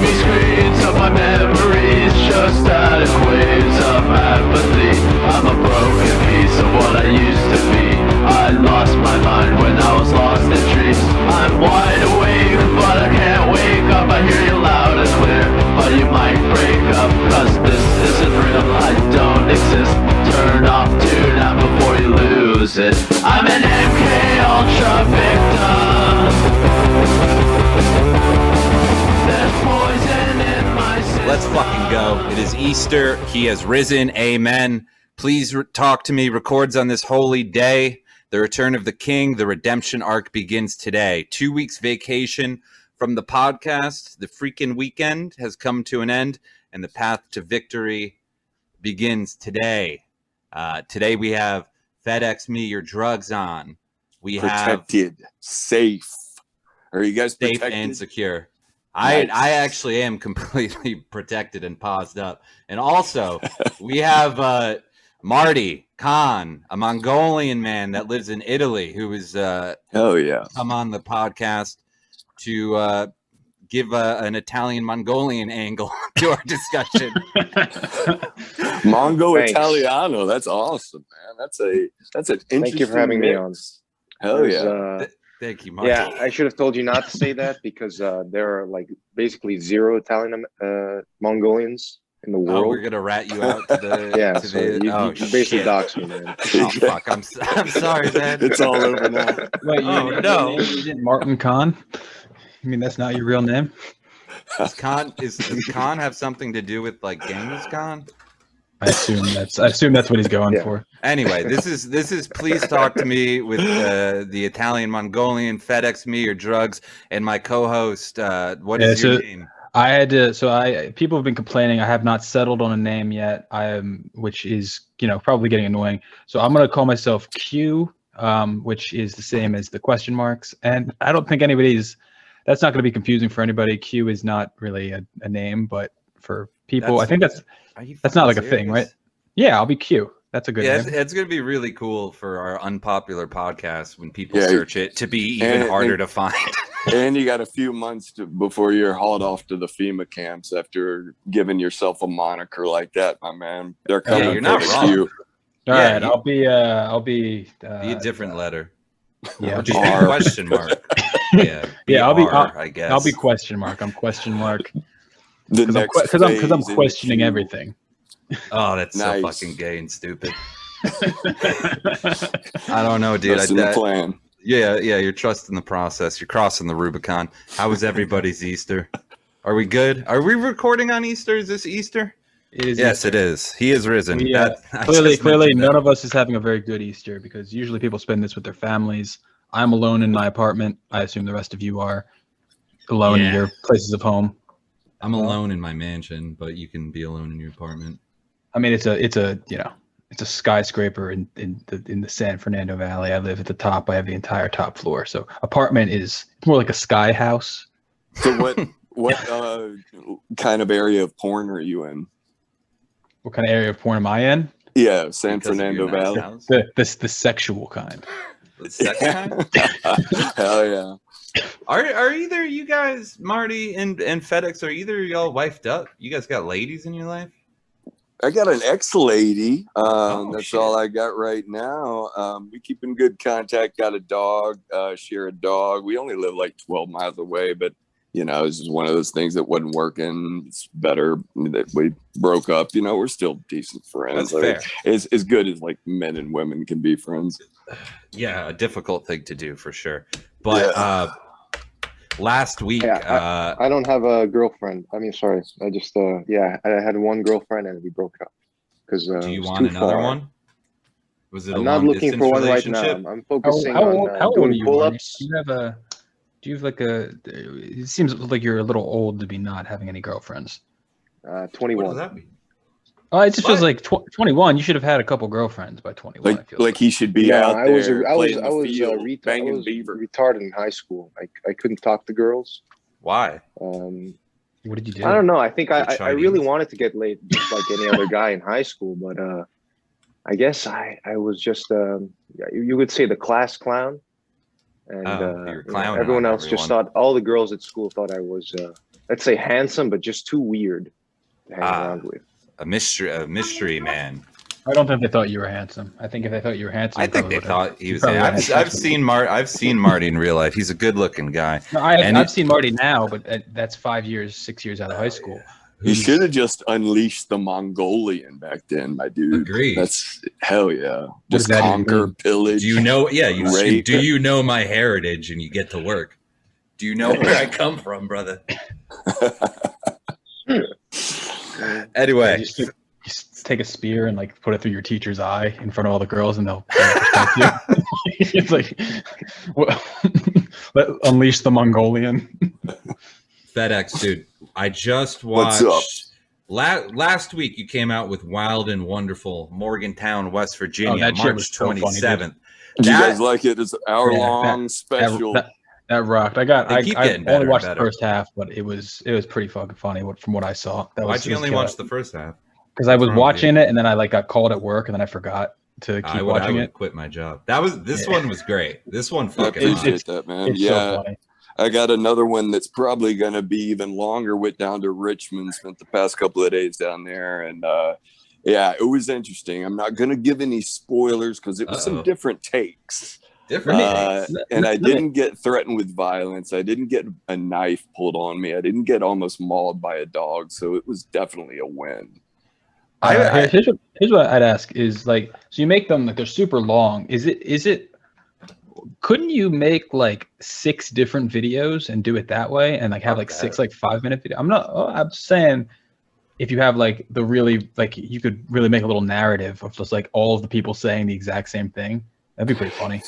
me screens of my memories, just adequate waves of apathy. I'm a broken piece of what I used to be. I lost my mind when I was lost in trees. I'm wide awake, but I can't wake up. I hear you loud and clear, but you might break up, cause this isn't real, I don't exist. Turn off, tune out before you lose it. I'm an MK Ultra victim. There's poison in my system. Let's fucking go. It is Easter. He has risen. Amen. Please talk to me. Records on this holy day. The return of the king. The redemption arc begins today. 2 weeks vacation from the podcast. The freaking weekend has come to an end, and the path to victory begins today. Today we have Fedexmeyoudrugs on. We protected, safe. Are you guys safe protected? and secure. Nice. I actually am completely protected and paused up. And also, we have Marty Khan, a Mongolian man that lives in Italy, who is hell yeah, come on the podcast to give an Italian-Mongolian angle to our discussion. Mongo Thanks. Italiano. That's awesome, man. That's an interesting. Thank you for having me on. Hell yeah. Thank you, Marty. Yeah, I should have told you not to say that because there are like basically zero Italian Mongolians in the world. Oh, we're gonna rat you out to the yeah, to so the, you basically shit. dox me, man. Oh fuck! I'm sorry, man. It's all over now. Wait, Oh, no. Isn't Martin Khan? I mean, that's not your real name? Does Khan have something to do with like Genghis Khan? I assume that's what he's going Yeah. for. Anyway, this is please talk to me with the Italian Mongolian Fedexmeyoudrugs and my co-host. What is your name? I had to. People have been complaining. I have not settled on a name yet. Which is probably getting annoying. So I'm gonna call myself Q, which is the same as the question marks. And I don't think that's not going to be confusing for anybody. Q is not really a name, but for people, I think that's not like a thing, right? Yeah, I'll be Q. That's a good name. It's going to be really cool for our unpopular podcast when people search it to be even harder to find. And you got a few months before you're hauled off to the FEMA camps after giving yourself a moniker like that, my man. They're coming. You're not wrong. You. All right, I'll be Be a different letter. Yeah, Or just be a question mark. Yeah, I guess. I'll be question mark. I'm question mark Because I'm questioning everything. Oh, that's Nice. so fucking gay and stupid. I don't know, dude. That's the plan. Yeah, you're trusting the process. You're crossing the Rubicon. How was everybody's Easter? Are we good? Are we recording on Easter? Is this Easter? It is Yes, Easter. it is. He is risen. Clearly, none of us is having a very good Easter because usually people spend this with their families. I'm alone in my apartment. I assume the rest of you are alone in your places of home. I'm alone in my mansion, but you can be alone in your apartment. I mean, it's a skyscraper in the San Fernando Valley. I live at the top. I have the entire top floor. So apartment is more like a sky house. So what kind of area of porn are you in? What kind of area of porn am I in? Yeah, San Because of Fernando your nice Valley. house? The sexual kind. The second time? Hell yeah. Are either you guys, Marty and FedEx, are either y'all wifed up? You guys got ladies in your life? I got an ex-lady. That's shit. all I got right now. We keep in good contact. Got a dog. Share a dog. We only live like 12 miles away, but it's just one of those things that wasn't working. It's better that we broke up. We're still decent friends. That's fair. It's as good as like men and women can be friends. Yeah, a difficult thing to do for sure. But last week, Yeah, I don't have a girlfriend. I mean, sorry. I just I had one girlfriend and we broke up because do you want another one? Was it? I'm not looking for one right now. I'm focusing on doing pull-ups. Do you have like it seems like you're a little old to be not having any girlfriends. 21. What does that mean? It just feels like 21. You should have had a couple girlfriends by 21. Like he should be out I was there I was playing the field, banging beaver. retarded in high school. I couldn't talk to girls. Why? What did you do? I don't know. I think I Chinese. really wanted to get laid just like any other guy in high school, but I guess I was just you would say the class clown. and you were clowning everyone on else just everyone. thought, all the girls at school thought I was, let's say, handsome, but just too weird to hang around with. A mystery man. I don't think they thought you were handsome. I think if they thought you were handsome, I think they thought he was. probably would've had I've sex with seen I've seen Marty in real life. He's a good-looking guy. No, I've seen Marty now, but that's 5 years, 6 years out of high school. You should have just unleashed the Mongolian back then, my dude. Agreed. That's hell yeah. Just does that even conquer, mean? pillage. Do you know? Yeah, rape. do you know my heritage? And you get to work. Do you know where I come from, brother? Anyway, You just take a spear and like put it through your teacher's eye in front of all the girls, and they'll respect you. It's like unleash the Mongolian. FedEx, dude. I just What's up? watched last week. You came out with Wild and Wonderful, Morgantown, West Virginia, that shit was March so funny, 27th. Did you guys like it? It's an hour-long that- special. That rocked. I keep I getting better only and watched the better. first half, but it was pretty fucking funny from what I saw. Why'd you only watch the first half? Because I was wrong with you? watching it and then I like got called at work and then I forgot to keep I watching would it. quit my job. This one was great. This one I fucking. appreciate that, man. It's Yeah, so funny. I got another one that's probably going to be even longer. Went down to Richmond, spent the past couple of days down there, and yeah, it was interesting. I'm not going to give any spoilers because it was some different takes. Different. And I didn't get threatened with violence. I didn't get a knife pulled on me. I didn't get almost mauled by a dog. So it was definitely a win. Here's what I'd ask is like, so you make them like they're super long. Is it couldn't you make like 6 different videos and do it that way and like have like 6 like 5-minute video? I'm saying if you have like the really like you could really make a little narrative of just like all of the people saying the exact same thing. That'd be pretty funny.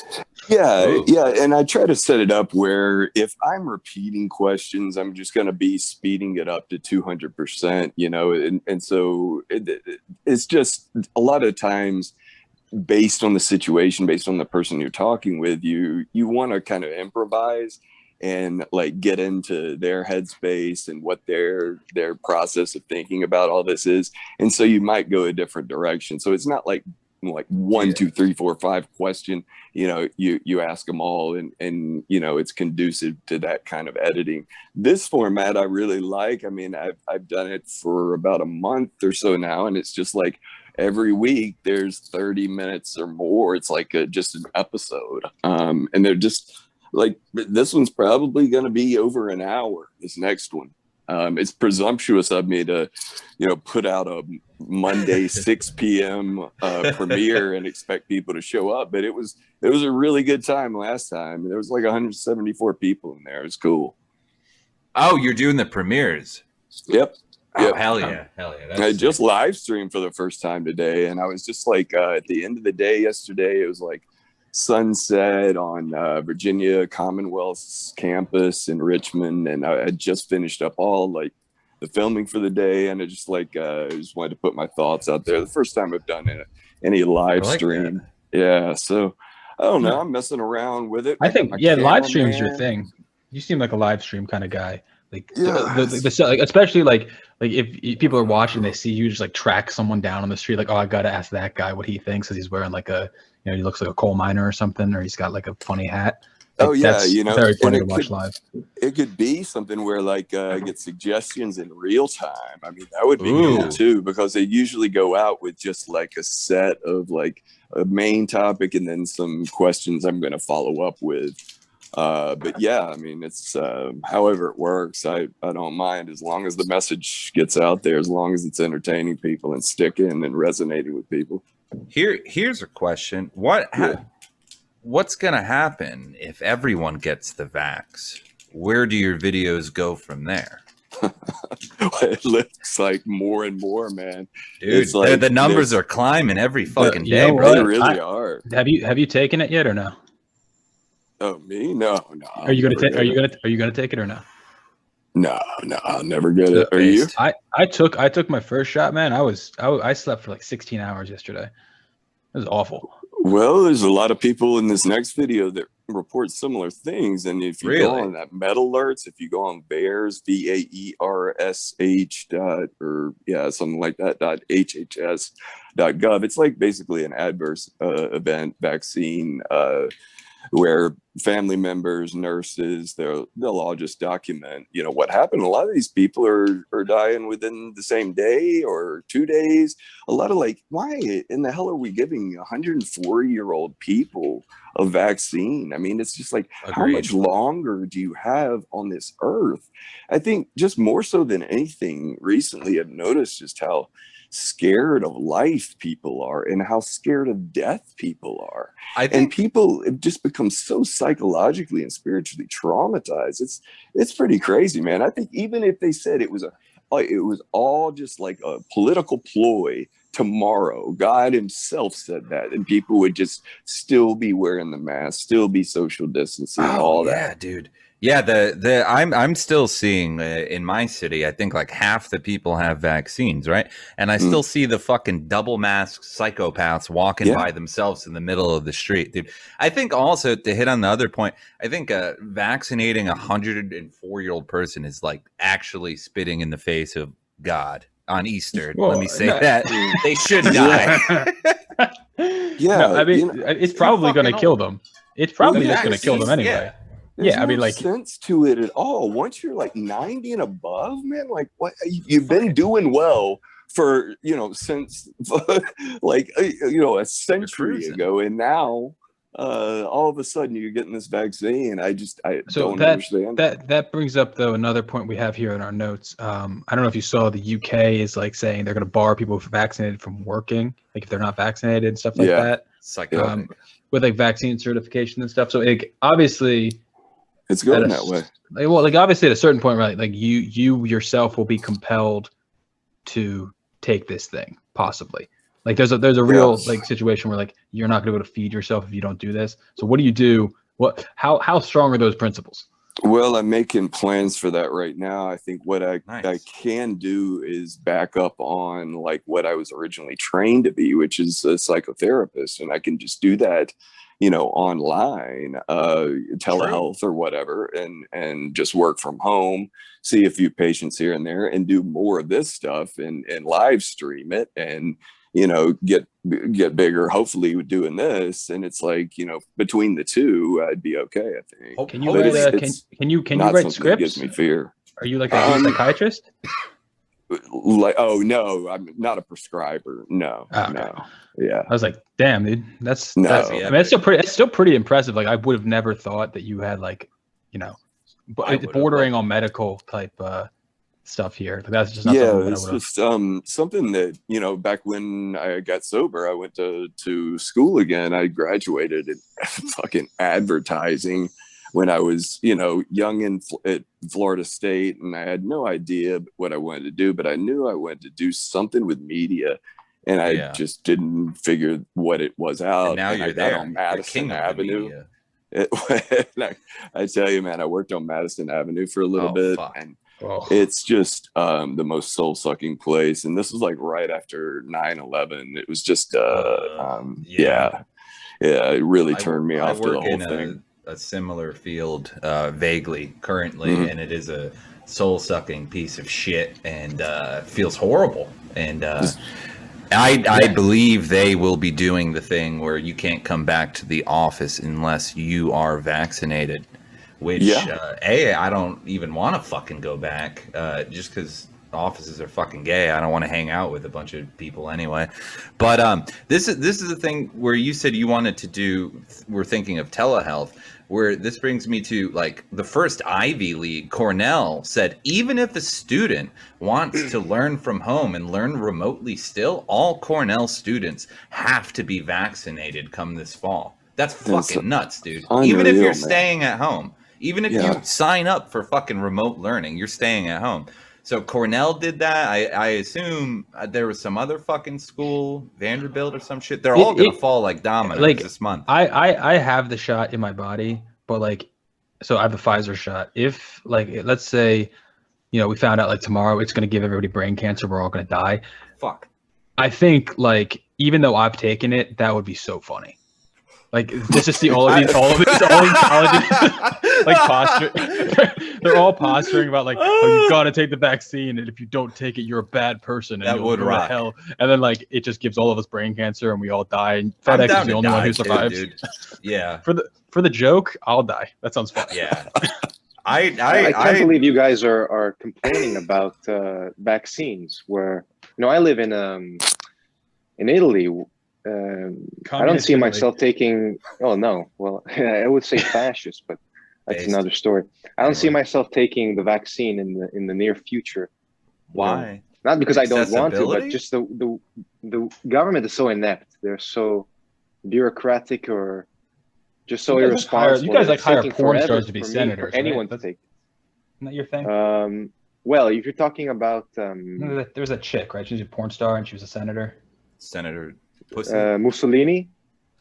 Yeah, Ooh. yeah. And I try to set it up where if I'm repeating questions, I'm just going to be speeding it up to 200%, you know? And so it's just a lot of times based on the situation, based on the person you're talking with, you want to kind of improvise and like get into their headspace and what their process of thinking about all this is. And so you might go a different direction. So it's not like 1, 2, 3, 4, 5 question, you know, you ask them all and, you know, it's conducive to that kind of editing. This format I really like. I mean, I've done it for about a month or so now, and it's just like every week there's 30 minutes or more. It's like just an episode. And they're just like, this one's probably going to be over an hour, this next one. It's presumptuous of me to, you know, put out a Monday 6 p.m. premiere and expect people to show up. But it was a really good time last time. There was like 174 people in there. It was cool. Oh, you're doing the premieres. Yep. Oh, Yep. hell yeah. That's I sick. just live streamed for the first time today. And I was just like, at the end of the day yesterday, it was like sunset on Virginia Commonwealth's campus in Richmond, and I had just finished up all like the filming for the day, and I just like I just wanted to put my thoughts out there. The first time I've done any live stream. Yeah, so I don't know. I'm messing around with it. I think got my live stream's your cameraman. thing. You seem like a live stream kind of guy. Like Yeah. like especially like if people are watching, they see you just like track someone down on the street, like, oh, I gotta ask that guy what he thinks because he's wearing like a, you know, he looks like a coal miner or something, or he's got like a funny hat. Like, Oh yeah, that's you know, very and funny to watch live. It could be something where like I get suggestions in real time. I mean, that would be Ooh. cool too, because they usually go out with just like a set of like a main topic and then some questions I'm going to follow up with. But yeah, I mean, it's however it works. I don't mind as long as the message gets out there, as long as it's entertaining people and sticking and resonating with people. Here's a question. What's gonna happen if everyone gets the vax? Where do your videos go from there? It looks like more and more, man. Dude, It's like the numbers are climbing every fucking you day, know bro. They what? really are. Have you taken it yet or no? Oh, me? No. Are you gonna take it or no? No, I'll never get it. Are you? I took my first shot, man. I slept for like 16 hours yesterday. It was awful. Well, there's a lot of people in this next video that report similar things. And if you go Really? on that Metal Alerts, if you go on VAERS, VAERSH something like that, .hhs.gov, it's like basically an adverse event vaccine where family members, nurses, they'll all just document, what happened. A lot of these people are dying within the same day or 2 days. A lot of like, why in the hell are we giving 104-year-old people a vaccine? I mean, it's just like, how Agreed. much longer do you have on this earth? I think just more so than anything recently, I've noticed just how scared of life people are and how scared of death people are. And people have just become so psychologically and spiritually traumatized. It's pretty crazy, man. I think even if they said it was all just like a political ploy tomorrow, God himself said that, and people would just still be wearing the mask, still be social distancing, all that. Yeah, dude. Yeah, I'm still seeing in my city, I think like half the people have vaccines, right? And I still see the fucking double masked psychopaths walking by themselves in the middle of the street, dude. I think also, to hit on the other point, I think vaccinating a 104-year-old person is like actually spitting in the face of God on Easter. Well, let me say that they should die. No, I mean, it's probably going to kill them. It's probably just going to kill them anyway. Yeah. There's I mean, like, sense to it at all. Once you're like 90 and above, man, like what you've been doing well for, since like, a century ago. And now, all of a sudden you're getting this vaccine. I don't understand. That brings up though another point we have here in our notes. I don't know if you saw the UK is like saying they're going to bar people who are vaccinated from working, like if they're not vaccinated and stuff like that. Psychotic. With like vaccine certification and stuff. So obviously it's going that way. Like obviously at a certain point, right? Like you yourself will be compelled to take this thing, possibly. Like there's a real like situation where like you're not gonna be able to feed yourself if you don't do this. So what do you do? How strong are those principles? Well, I'm making plans for that right now. I think what I can do is back up on like what I was originally trained to be, which is a psychotherapist, and I can just do that, online, telehealth or whatever, and just work from home, see a few patients here and there, and do more of this stuff and live stream it, and get bigger, hopefully, with doing this. And it's like, between the two, I'd be okay, I think. Can you write can you write scripts? That gives me fear. Are you like a psychiatrist? Like, oh no, I'm not a prescriber. No. Yeah. I was like, damn, dude, that's no. I mean, it's still pretty impressive. Like I would have never thought that you had like, bordering on medical type stuff here. Like, that's just not something it's just something that back when I got sober, I went to school again. I graduated in fucking advertising when I was young at Florida State, and I had no idea what I wanted to do, but I knew I wanted to do something with media, and I just didn't figure what it was out. And now you're there on Madison Avenue. I tell you, man, I worked on Madison Avenue for a little bit, and it's just the most soul-sucking place. And this was like right after 9/11. It was just it really turned me off to the whole thing. A similar field vaguely currently, and it is a soul-sucking piece of shit, and feels horrible. And I believe they will be doing the thing where you can't come back to the office unless you are vaccinated, which I don't even want to fucking go back just because offices are fucking gay. I don't want to hang out with a bunch of people anyway. But this is the thing where you said you wanted to do, we're thinking of telehealth, where this brings me to like the first Ivy League. Cornell said even if a student wants to learn from home and learn remotely still, all Cornell students have to be vaccinated come this fall. That's fucking nuts, dude. Even if you're staying at home, even if you sign up for fucking remote learning, you're staying at home. So Cornell did that. I assume there was some other fucking school, Vanderbilt or some shit. They're all gonna fall like dominoes this month. I have the shot in my body, but like, so I have the Pfizer shot. If like, let's say, we found out like tomorrow it's gonna give everybody brain cancer, we're all gonna die. Fuck. I think like, even though I've taken it, that would be so funny. Like this is the all of these colleges like posturing. They're all posturing about like, oh, you got to take the vaccine, and if you don't take it, you're a bad person, and That you'll would go to rock. hell. And then like it just gives all of us brain cancer, and we all die. And I'm FedEx down is the to only one die who too, survives. dude. Yeah. For the joke, I'll die. That sounds fun. Yeah. I can't believe you guys are complaining about vaccines. Where I live in Italy. I don't Communist see Italy. myself taking. Oh no, well, I would say fascist, but that's Based. another story. I don't see Anyway. myself taking the vaccine in the near future. Why? Not because I don't want to, but Accessibility? just the government is so inept. They're so bureaucratic or just so You guys irresponsible. you guys that like it's hire taking porn forever stars to be for me, senators, for anyone right? to take. Isn't that your thing? Well, if you're talking about There was a chick, right? She was a porn star and she was a senator. Senator Pussy? Mussolini,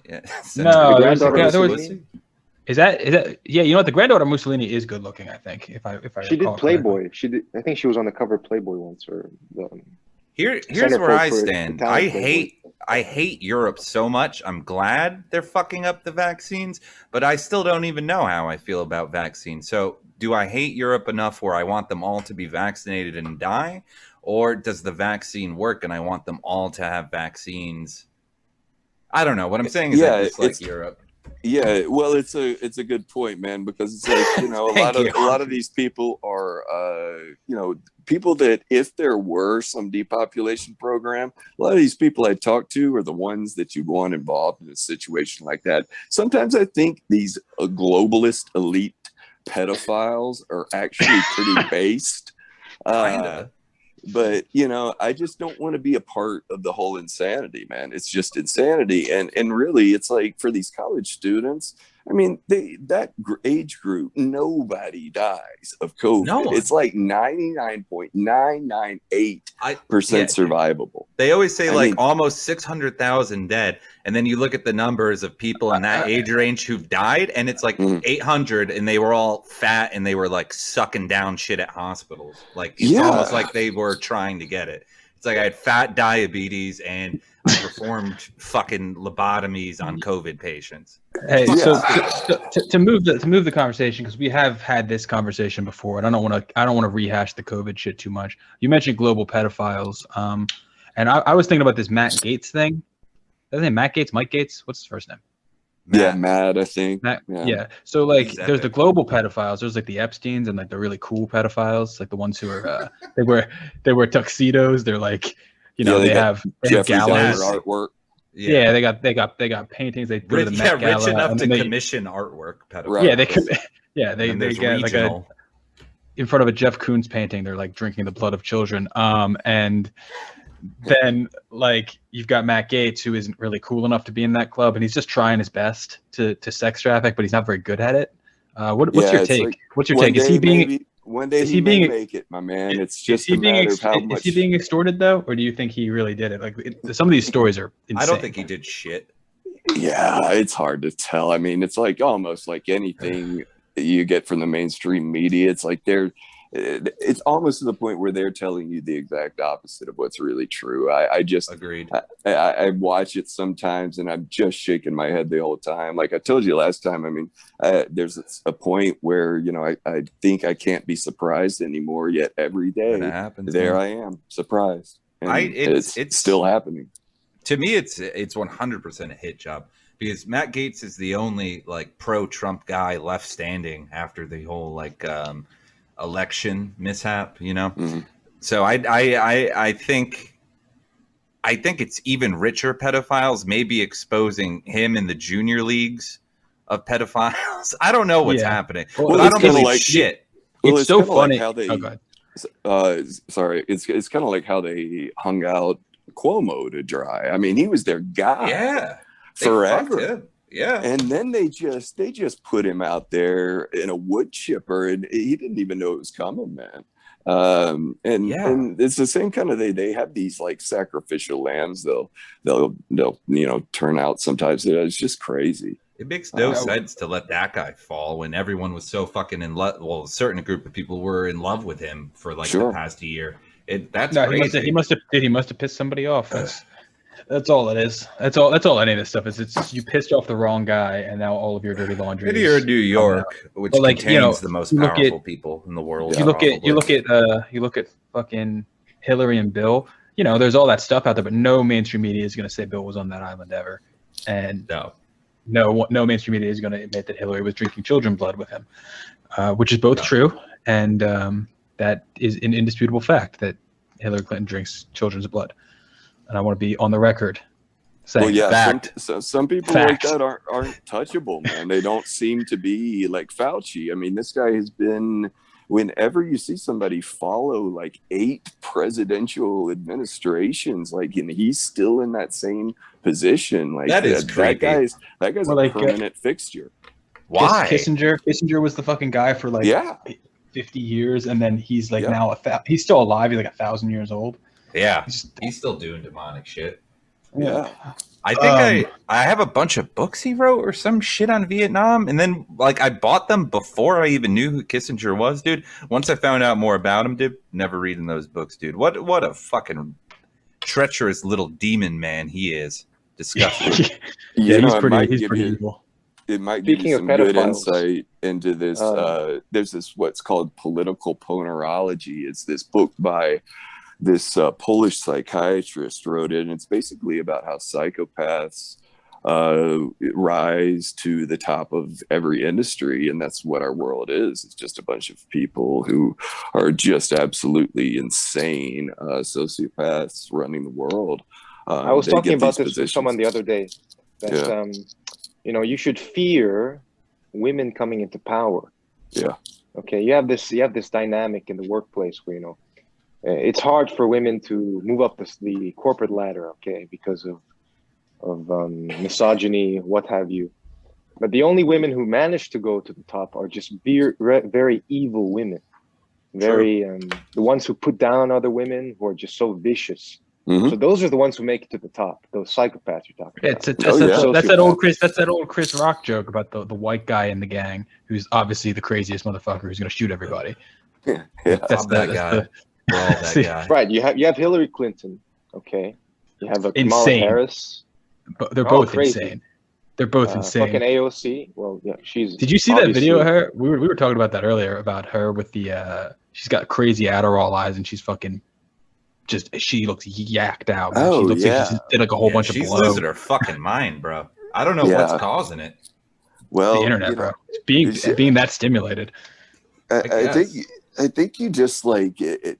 Yeah. No, the there was, granddaughter of there was Mussolini, is that yeah, you know what, the granddaughter of Mussolini is good looking, I think, if I she did recall Playboy. correctly. She did. I think she was on the cover of Playboy once, or Here's centerfold where I for stand. Italian I hate Europe so much. I'm glad they're fucking up the vaccines, but I still don't even know how I feel about vaccines. So, do I hate Europe enough where I want them all to be vaccinated and die, or does the vaccine work and I want them all to have vaccines? I don't know. What I'm saying is I dislike Europe. Yeah, well, it's a good point, man, because it's like, a lot of these people are people that, if there were some depopulation program, a lot of these people I talk to are the ones that you want involved in a situation like that. Sometimes I think these globalist elite pedophiles are actually pretty based. Kinda. But I just don't want to be a part of the whole insanity, man. It's just insanity, and really, it's like for these college students. I mean, that age group, nobody dies of COVID. No one. It's like 99.998% survivable. They always say I like mean, almost 600,000 dead, and then you look at the numbers of people in that age range who've died, and it's like 800, and they were all fat, and they were like sucking down shit at hospitals. Like it's almost like they were trying to get it. It's like I had fat diabetes, and I performed fucking lobotomies on COVID patients. Hey, so to move the conversation, because we have had this conversation before, and I don't want to rehash the COVID shit too much. You mentioned global pedophiles, and I was thinking about this Matt Gaetz thing. Is his name Matt Gaetz? Mike Gaetz? What's his first name? Matt, I think. Matt, yeah. yeah. So like, He's there's epic. the global pedophiles. There's like the Epsteins and like the really cool pedophiles, like the ones who are they wear tuxedos. They're like, they have galas. artwork. Yeah, they got paintings. They go to the Met Gala, rich enough and to then commission artwork. Right. Yeah, they could. Yeah, they there's get regional. like in front of a Jeff Koons painting. They're like drinking the blood of children. And then like you've got Matt Gaetz, who isn't really cool enough to be in that club, and he's just trying his best to sex traffic, but he's not very good at it. What's your take? Like, what's your take? Is he being one day is he he being make it, my man? It's is just he a being matter of how much. is he being extorted though, or do you think he really did it? Like some of these stories are insane. I don't think he did shit. Yeah, it's hard to tell. I mean, it's like almost like anything you get from the mainstream media. It's like it's almost to the point where they're telling you the exact opposite of what's really true. I just Agreed. I watch it sometimes and I'm just shaking my head the whole time. Like I told you last time, I mean, there's a point where, I think I can't be surprised anymore, yet every day Happens, there man. I am surprised. And It's still happening. To me, it's 100% a hit job, because Matt Gaetz is the only like pro-Trump guy left standing after the whole like election mishap, Mm-hmm. So I think it's even richer pedophiles maybe exposing him in the junior leagues of pedophiles. I don't know what's happening, Well, but I don't believe shit. Well, It's so funny. Like how they, Oh, go ahead. Sorry, it's kind of like how they hung out Cuomo to dry. I mean, he was their guy. Yeah, they forever. fucked him. Yeah, And then they just put him out there in a wood chipper, and he didn't even know it was coming, man. And it's the same kind of they have these like sacrificial lambs. They'll turn out sometimes. It's just crazy. it makes no sense to let that guy fall when everyone was so fucking in love. Well, a certain group of people were in love with him for like the past year. That's crazy. He must have pissed somebody off. That's all it is. That's all any of this stuff is. It's you pissed off the wrong guy, and now all of your dirty laundry. Maybe you're in New York, which but like, contains the most powerful people in the world. You look at fucking Hillary and Bill. You know, there's all that stuff out there, but no mainstream media is going to say Bill was on that island ever, and no mainstream media is going to admit that Hillary was drinking children's blood with him, which is both true, and that is an indisputable fact that Hillary Clinton drinks children's blood. And I want to be on the record saying fact. Some people like that aren't touchable, man. They don't seem to be like Fauci. I mean, this guy has been, whenever you see somebody follow like 8 presidential administrations, like, and he's still in that same position. Like that is creepy. That guy's a permanent fixture. Why? Kissinger was the fucking guy for like 50 years, and then he's like now he's still alive. He's like 1,000 years old. Yeah, he's still doing demonic shit. Yeah. I think I have a bunch of books he wrote or some shit on Vietnam, and then like I bought them before I even knew who Kissinger was, dude. Once I found out more about him, dude, never reading those books, dude. What a fucking treacherous little demon man he is. Disgusting. He's pretty evil. It might give you some good insight into this. There's this what's called political ponerology. It's this book by this Polish psychiatrist wrote it, and it's basically about how psychopaths rise to the top of every industry, and that's what our world is. It's just a bunch of people who are just absolutely insane sociopaths running the world. I was talking about this with someone the other day. That you know, you should fear women coming into power. Yeah. Okay. You have this dynamic in the workplace where, you know, it's hard for women to move up the corporate ladder, okay, because of misogyny, what have you. But the only women who manage to go to the top are just very evil women, the ones who put down other women, who are just so vicious. Mm-hmm. So those are the ones who make it to the top. Those psychopaths you're talking about. That's that old Chris Rock joke about the white guy in the gang who's obviously the craziest motherfucker who's going to shoot everybody. That's that guy. Guy. Right. You have Hillary Clinton. Okay. You have Kamala Harris. But they're both insane. They're both insane. Fucking AOC. Well, yeah, she's. Did you see that video of her? We were talking about that earlier about her with the. She's got crazy Adderall eyes and she's fucking. She looks yacked out. Man. She looks like she did like a whole bunch of blow. She's losing her fucking mind, bro. I don't know what's causing it. Well, the internet, bro. It's being that stimulated. I think you just like it.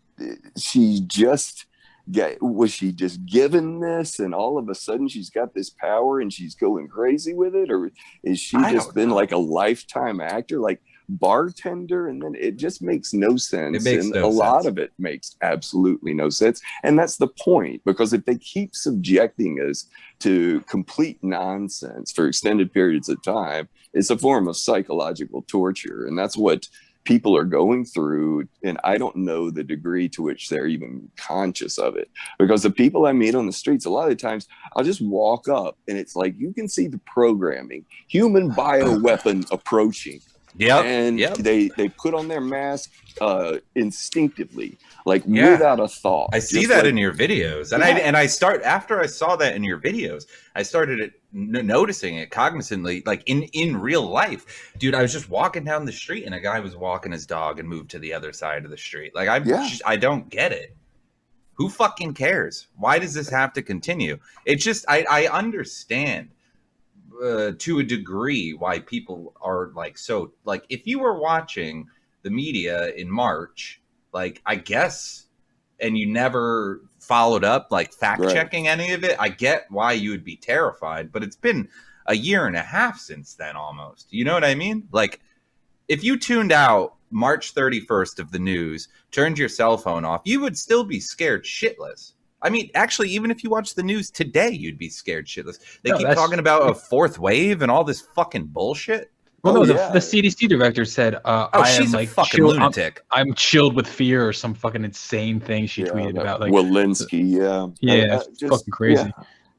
She just was she just given this, and all of a sudden she's got this power and she's going crazy with it, or is she just been like a lifetime actor, like bartender? And then it just makes no sense. A lot of it makes absolutely no sense, and that's the point, because if they keep subjecting us to complete nonsense for extended periods of time, it's a form of psychological torture, and that's what people are going through. And I don't know the degree to which they're even conscious of it, because the people I meet on the streets, a lot of times I'll just walk up and it's like you can see the programming, human bioweapon approaching. Yeah, and they put on their mask instinctively, like without a thought. I see that in your videos, and after I saw that in your videos, I started noticing it cognizantly, like in real life, dude. I was just walking down the street, and a guy was walking his dog and moved to the other side of the street. Like I don't get it. Who fucking cares? Why does this have to continue? It's just I understand. To a degree, why people are like so, like if you were watching the media in March, like I guess, and you never followed up like fact checking any of it, I get why you would be terrified. But it's been a year and a half since then, almost. You know what I mean? Like if you tuned out March 31st of the news, turned your cell phone off, you would still be scared shitless. I mean, actually, even if you watch the news today, you'd be scared shitless. They keep talking about a fourth wave and all this fucking bullshit. Well, the CDC director said, she's a fucking lunatic. I'm chilled with fear, or some fucking insane thing she tweeted about. Like Walensky, it's fucking crazy.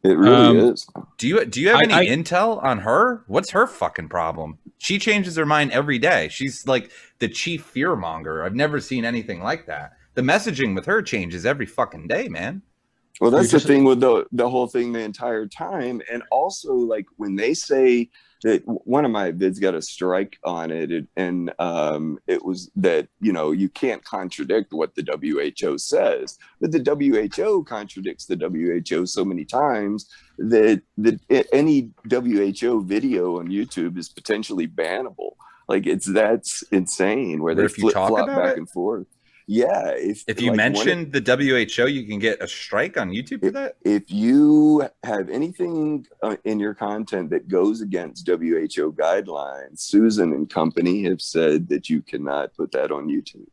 Yeah, it really is. Do you have any intel on her? What's her fucking problem? She changes her mind every day. She's like the chief fear monger. I've never seen anything like that. The messaging with her changes every fucking day, man. Well, You're that's the just thing with the whole thing the entire time. And also, like, when they say that one of my vids got a strike on it, and it was that, you can't contradict what the WHO says, but the WHO contradicts the WHO so many times that any WHO video on YouTube is potentially bannable. Like, that's insane, where Or they if you talk flop about back it, and forth. Yeah, if you like one. mention the WHO, you can get a strike on YouTube for that. If you have anything in your content that goes against WHO guidelines, Susan and company have said that you cannot put that on YouTube.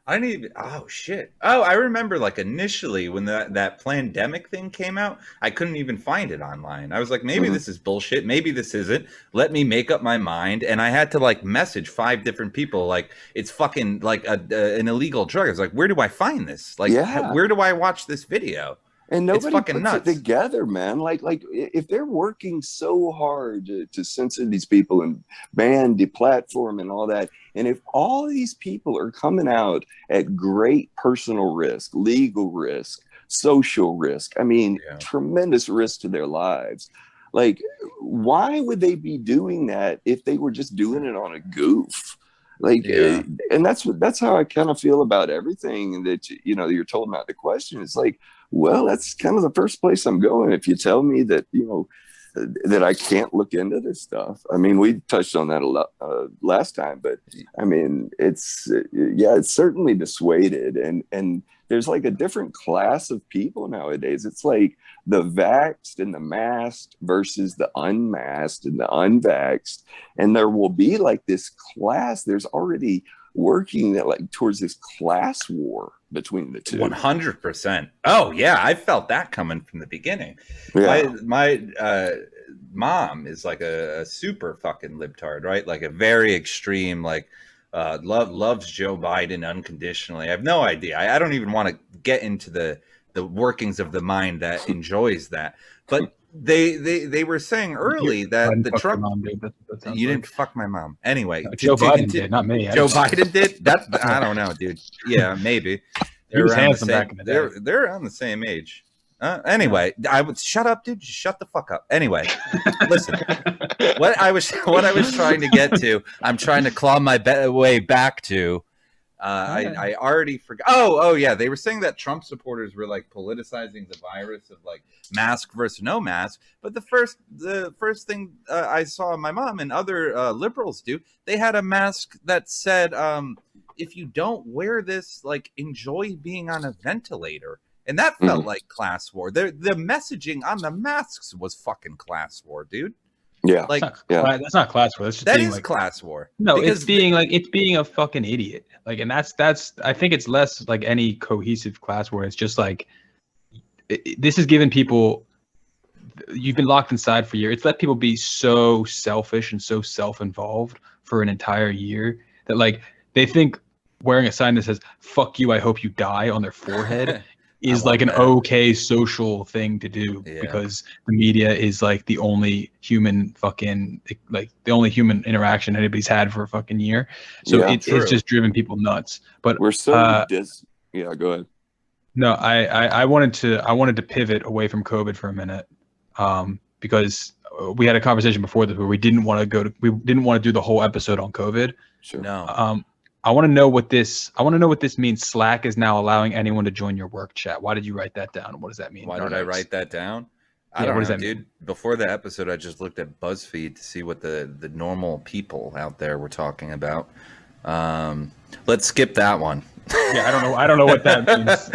I didn't even. Oh shit. Oh, I remember like initially when that pandemic thing came out, I couldn't even find it online. I was like, maybe Mhm. this is bullshit. Maybe this isn't. Let me make up my mind. And I had to like message 5 different people. Like it's fucking like an illegal drug. I was like, where do I find this? Like, Yeah. where do I watch this video? And It's nobody fucking puts it nuts. together, man. Like if they're working so hard to censor these people and ban, deplatform, and all that, and if all these people are coming out at great personal risk, legal risk, social risk, I mean, Yeah. tremendous risk to their lives, like, why would they be doing that if they were just doing it on a goof? Like, Yeah. and that's how I kind of feel about everything that you're told not to question. It's like, well, that's kind of the first place I'm going. If you tell me that, that I can't look into this stuff. I mean, we touched on that a lot last time, but I mean, it's certainly dissuaded. And there's like a different class of people nowadays. It's like the vaxxed and the masked versus the unmasked and the unvaxxed. And there will be like this class. There's already working that like towards this class war between the two. 100%. Oh yeah, I felt that coming from the beginning. Yeah. My mom is like a super fucking libtard, right? Like a very extreme, like loves Joe Biden unconditionally. I have no idea. I don't even want to get into the workings of the mind that enjoys that. But they were saying early that the Trump. Mom, dude. That's You didn't fuck my mom. Anyway, Joe Biden did, not me. Joe Biden did? That I don't know, dude. Yeah, maybe. He was handsome back in the day. They're around the same age. Anyway, I would shut up, dude. Just shut the fuck up. Anyway, listen. What I was trying to get to, I'm trying to claw my way back to. I already forgot. Oh yeah, they were saying that Trump supporters were like politicizing the virus of like mask versus no mask. But the first thing I saw my mom and other liberals do, they had a mask that said, if you don't wear this, like enjoy being on a ventilator. And that felt like class war. The messaging on the masks was fucking class war, dude. Yeah, like that's not class war. That's just that being is like, class war. No, it's being a fucking idiot. Like, and that's I think it's less like any cohesive class war. It's just like this is giving people. You've been locked inside for a year. It's let people be so selfish and so self-involved for an entire year that like they think wearing a sign that says "fuck you, I hope you die" on their forehead is like an okay social thing to do because the media is like the only human fucking like the only human interaction anybody's had for a fucking year. So it's just driven people nuts. But we're so yeah, go ahead. No, I wanted to pivot away from COVID for a minute, because we had a conversation before this where we didn't want to do the whole episode on COVID. Sure. No. I want to know what this means. Slack is now allowing anyone to join your work chat. Why did you write that down? What does that mean? Why did I write that down? I don't know, dude. Before the episode, I just looked at BuzzFeed to see what the normal people out there were talking about. Let's skip that one. Yeah, I don't know what that means.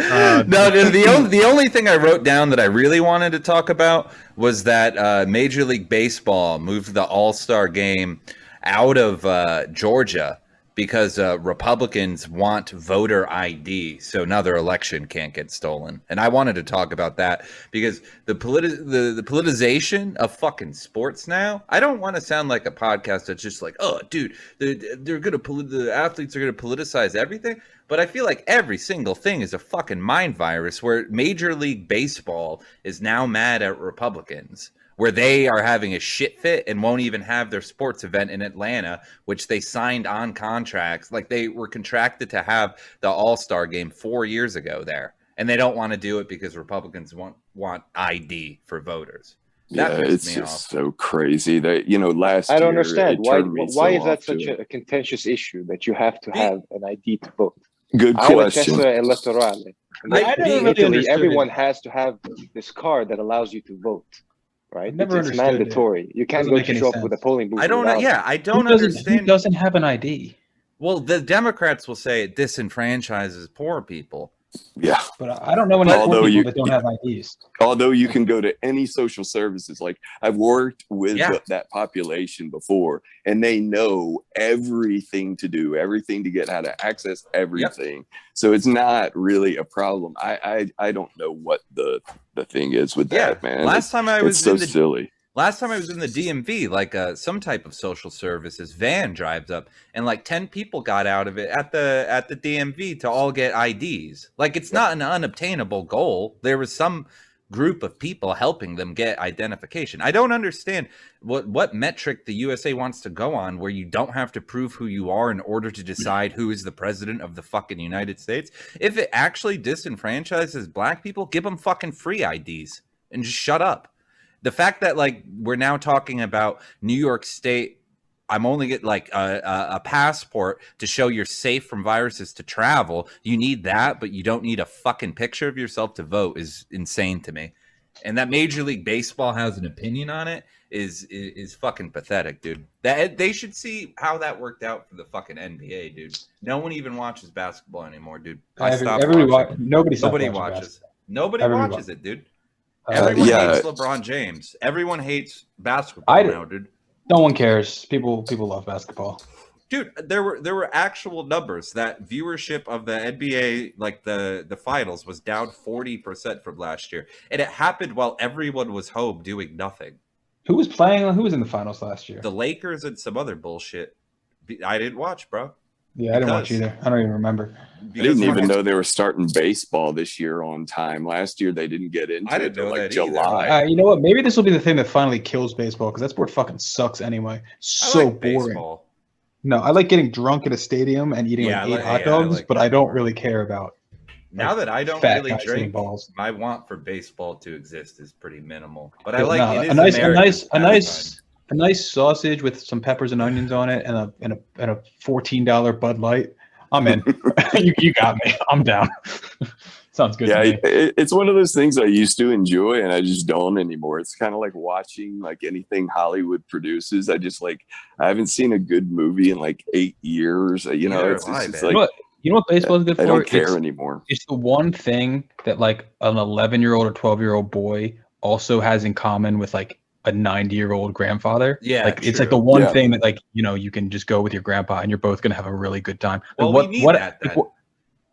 No, the only thing I wrote down that I really wanted to talk about was that Major League Baseball moved the All-Star game out of Georgia because Republicans want voter ID, so now their election can't get stolen. And I wanted to talk about that because the politicization of fucking sports now. I don't want to sound like a podcast that's just like, oh, dude, the athletes are gonna politicize everything. But I feel like every single thing is a fucking mind virus. Where Major League Baseball is now mad at Republicans, where they are having a shit fit and won't even have their sports event in Atlanta, which they signed on contracts. Like they were contracted to have the All-Star game 4 years ago there. and they don't want to do it because Republicans want ID for voters. Yeah, That it's pissed me just off. so crazy that, you know, last I don't year understand it why. turned me Why so is that off to such it. a contentious issue that you have to have an ID to vote? Good I have a question. testa elettorale. I never In really Italy, understood everyone it. has to have this card that allows you to vote. Right? I never It's understood it. mandatory. You can't Doesn't go make to any show up with a sense. polling booth. I don't know. without Yeah, it. I don't Who understand. doesn't have an ID? Well, the Democrats will say it disenfranchises poor people. Yeah. But I don't know any poor Although people you- that don't have IDs. Although you can go to any social services, like I've worked with Yeah. that population before, and they know everything to do, everything to get how to access everything. So it's not really a problem. I don't know what the thing is with that, man. Last time I was it's so in the silly. Last time I was in the DMV, like some type of social services van drives up, and like 10 people got out of it at the DMV to all get IDs. Like it's not an unobtainable goal. There was some group of people helping them get identification. I don't understand what metric the USA wants to go on where you don't have to prove who you are in order to decide who is the president of the fucking United States. If it actually disenfranchises black people, give them fucking free IDs and just shut up. The fact that like we're now talking about New York State, I'm only get like a passport to show you're safe from viruses to travel. You need that, but you don't need a fucking picture of yourself to vote is insane to me. And that Major League Baseball has an opinion on it is fucking pathetic, dude. That they should see how that worked out for the fucking NBA, dude. No one even watches basketball anymore, dude. Nobody Nobody watches. Nobody watches it, dude. Everyone hates LeBron James. Everyone hates basketball now, dude. No one cares. People love basketball. Dude, there were actual numbers that viewership of the NBA, like the finals, was down 40% from last year, and it happened while everyone was home doing nothing. Who was playing? Who was in the finals last year? The Lakers and some other bullshit. I didn't watch, bro. Yeah, I didn't watch either. I don't even remember. I didn't even know they were starting baseball this year on time. Last year they didn't get into it until like July. You know what? Maybe this will be the thing that finally kills baseball because that sport fucking sucks anyway. So like boring. baseball. No, I like getting drunk at a stadium and eating like 8 hot dogs, but I don't really care about. Now that I don't really drink, my want for baseball to exist is pretty minimal. But I like it is a nice sausage with some peppers and onions on it, and a $14 Bud Light. I'm in. you got me. I'm down. Sounds good. Yeah, to me. It's one of those things I used to enjoy, and I just don't anymore. It's kind of like watching like anything Hollywood produces. I haven't seen a good movie in like 8 years. You know, it's like you know what baseball is good for? I don't care anymore. It's the one thing that like an 11-year-old or 12-year-old boy also has in common with like a 90-year-old grandfather. Yeah, like it's like the one thing that like you can just go with your grandpa and you're both gonna have a really good time. Well, we need that.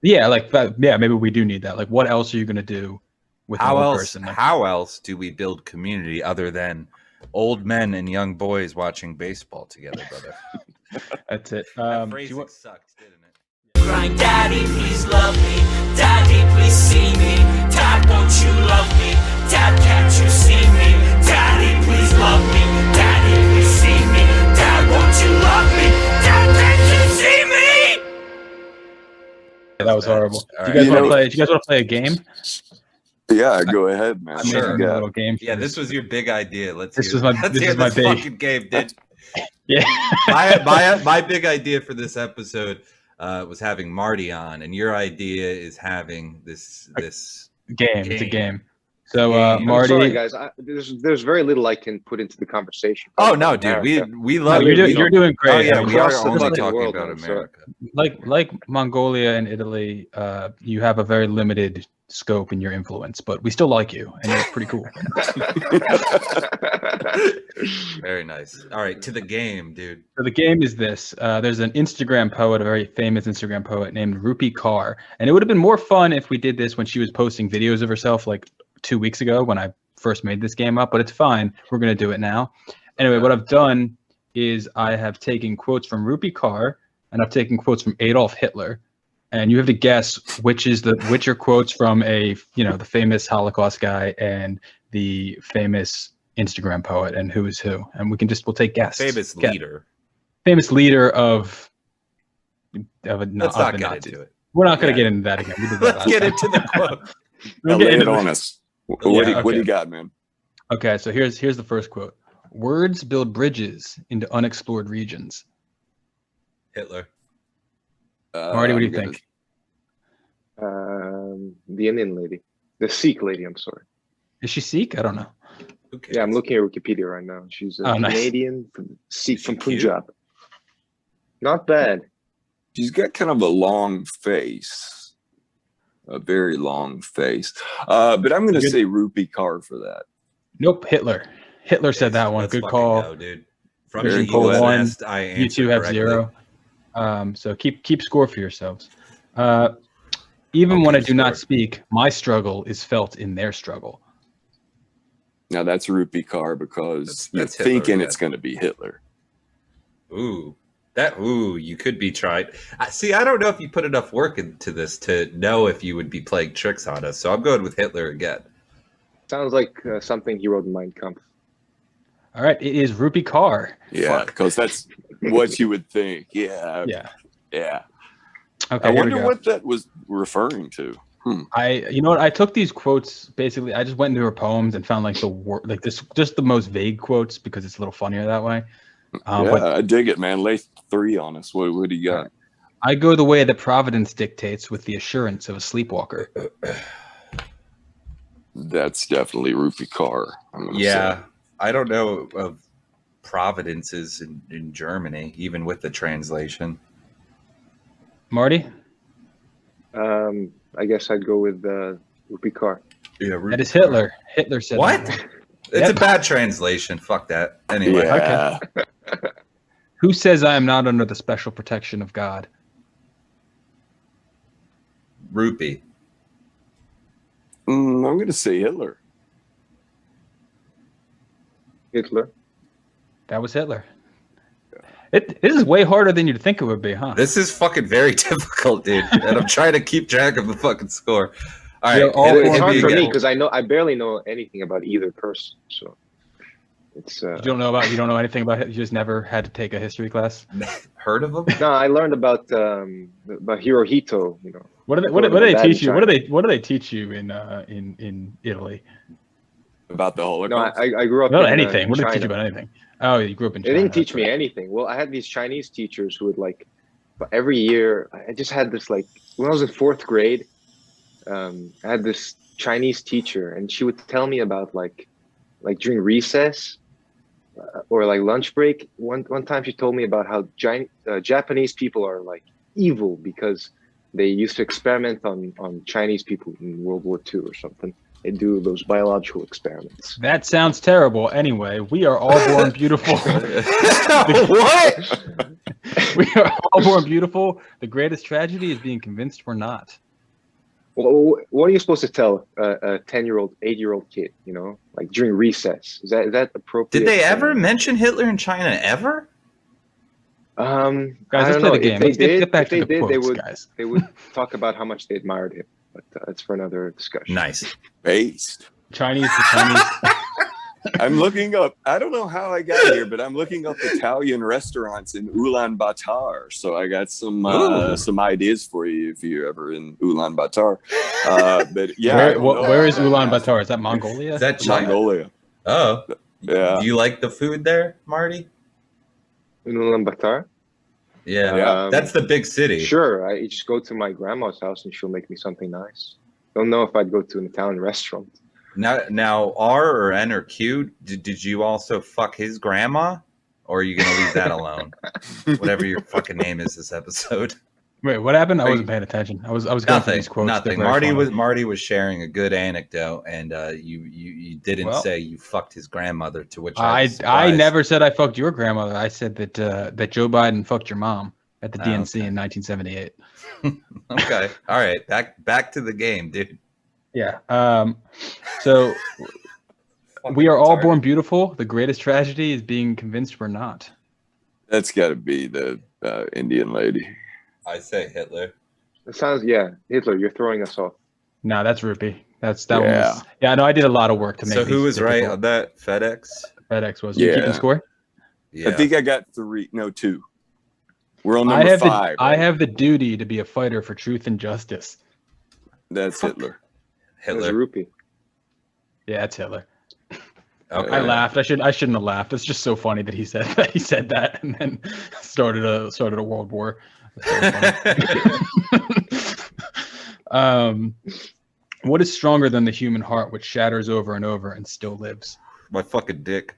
Yeah, like that. Yeah, maybe we do need that. Like, what else are you gonna do with an old person? Like, how else do we build community other than old men and young boys watching baseball together, brother? That's it. That phrasing sucked, didn't it? Crying, Daddy, please love me. Daddy, please see me. Dad, won't you love me? Dad, can't you see me? Daddy, please love me. Daddy, please see me. Dad, won't you love me? Dad, can't you see me? That was horrible. Do you guys want to play? Do you guys want to play a game? Yeah, go ahead, man. Sure. A little game. Yeah, this was your big idea. This was my big fucking game, dude. Yeah. my big idea for this episode was having Marty on, and your idea is having this game. It's a game. So Marty, I'm sorry, guys. There's very little I can put into the conversation. Oh no, dude, we love you. You're doing great. Oh yeah, we are only talking about America. Like Mongolia and Italy, you have a very limited scope in your influence, but we still like you, and you're pretty cool. Very nice. All right, to the game, dude. So the game is this. There's an Instagram poet, a very famous Instagram poet named Rupi Kaur, and it would have been more fun if we did this when she was posting videos of herself like 2 weeks ago when I first made this game up, but it's fine. We're going to do it now. Anyway, what I've done is I have taken quotes from Rupi Kaur and I've taken quotes from Adolf Hitler, and you have to guess which are quotes from the famous Holocaust guy and the famous Instagram poet, and who is who, and we'll take guesses. Famous leader of a Let's not get into it. We're not going to get into that again. We did that Let's last get time. into the quote. We'll Lay get it into on the- us. What Yeah, do you got, man? Okay, so here's the first quote. Words build bridges into unexplored regions. Hitler. Marty, what do you I'm gonna- think? The Indian lady, the Sikh lady. I'm sorry. Is she Sikh? I don't know. Who cares? Yeah, I'm looking at Wikipedia right now. She's a Oh, nice. Canadian Sikh Is she from cute? Punjab. Not bad. She's got kind of a long face, a very long face. But I'm going to Good. say Rupi Kaur for that. Nope, Hitler. Hitler said that one. Let's Good fucking call. go, dude. From Very the cool. USS, I You answered two have correctly. 0. So keep score for yourselves. Even when I keep do not score. speak, my struggle is felt in their struggle. Now that's Rupi Kaur because you're That's Hitler thinking again. it's going to be Hitler. Ooh, you could be tried. See, I don't know if you put enough work into this to know if you would be playing tricks on us. So I'm going with Hitler again. Sounds like something he wrote in Mein Kampf. All right, it is Rupi Kaur. Yeah, Fuck. because that's what you would think. Yeah. Yeah. Yeah. Okay. I here we wonder go. what that was referring to. You know what? I took these quotes basically. I just went into her poems and found like just the most vague quotes because it's a little funnier that way. Yeah, But I dig it, man. Lay 3 on us. What do you got? I go the way that Providence dictates with the assurance of a sleepwalker. That's definitely Rupi Kaur. I'm gonna Yeah, say. I don't know of providences in Germany, even with the translation. Marty, I guess I'd go with Rupi Kaur. Yeah, that is Hitler. Hitler said What? that. It's Yep. a bad translation. Fuck that. Anyway, Yeah. Who says I am not under the special protection of God? Rupee. I'm going to say Hitler. Hitler. That was Hitler. This is way harder than you'd think it would be, huh? This is fucking very difficult, dude. And I'm trying to keep track of the fucking score. All right, They're all hit It's me hard for again. me because I barely know anything about either person. So it's You don't know anything about it. You just never had to take a history class. Heard of them? no. I learned about Hirohito. You know, What do they What teach about you? that What do they teach you in Italy? About the no, Holocaust. I grew up Not in, anything. in What did they China. teach you about anything? Oh, you grew up in They China. didn't teach that's me right. anything. Well, I had these Chinese teachers who would like, but every year I just had this like when I was in 4th grade, I had this Chinese teacher, and she would tell me about like during recess or like lunch break. One time she told me about how Japanese people are like evil because they used to experiment on Chinese people in World War II or something. They do those biological experiments. That sounds terrible. Anyway, we are all born beautiful. What? We are all born beautiful. The greatest tragedy is being convinced we're not. Well, what are you supposed to tell a 10-year-old, 8-year-old kid? You know, like during recess. Is that appropriate? Did they ever mention Hitler in China ever? Guys, I let's don't play know. the game. If they Let's did, get back if to they the did, quotes, guys. they would talk about how much they admired him. But that's for another discussion. Nice. Based. The Chinese. I'm looking up. I don't know how I got here, but I'm looking up Italian restaurants in Ulaanbaatar. So I got some ideas for you if you're ever in Ulaanbaatar. But yeah, I don't know where is about that. Ulaanbaatar? Is that Mongolia? Is that China? Mongolia. Oh. Yeah. Do you like the food there, Marty? In Ulaanbaatar? Yeah. Yeah. That's the big city. Sure. I just go to my grandma's house and she'll make me something nice. Don't know if I'd go to an Italian restaurant. Now R or N or Q, did you also fuck his grandma? Or are you going to leave that alone? Whatever your fucking name is this episode. Wait, what happened? I Are wasn't you- paying attention. I was going through Nothing. these quotes. They're Nothing. very Marty funny. was sharing a good anecdote, and you didn't Well- say you fucked his grandmother. To which I was I surprised. never said I fucked your grandmother. I said that Joe Biden fucked your mom at the Oh, DNC okay. in 1978. Okay. All right. Back to the game, dude. Yeah. So we are all Retarded. born beautiful. The greatest tragedy is being convinced we're not. That's got to be the Indian lady. I say Hitler. It sounds, Hitler, you're throwing us off. No, that's Rupi. That one Yeah. was. Yeah, no, I did a lot of work to make. So who these was right difficult. on that? FedEx. FedEx was. You keeping Yeah. score? Yeah. I think I got 2. We're on number 5. I have the duty to be a fighter for truth and justice. That's Hitler. Hitler. Rupee. Yeah, it's Hitler. Okay. I laughed. I shouldn't have laughed. It's just so funny that he said that and then started a world war. What is stronger than the human heart, which shatters over and over and still lives? My fucking dick.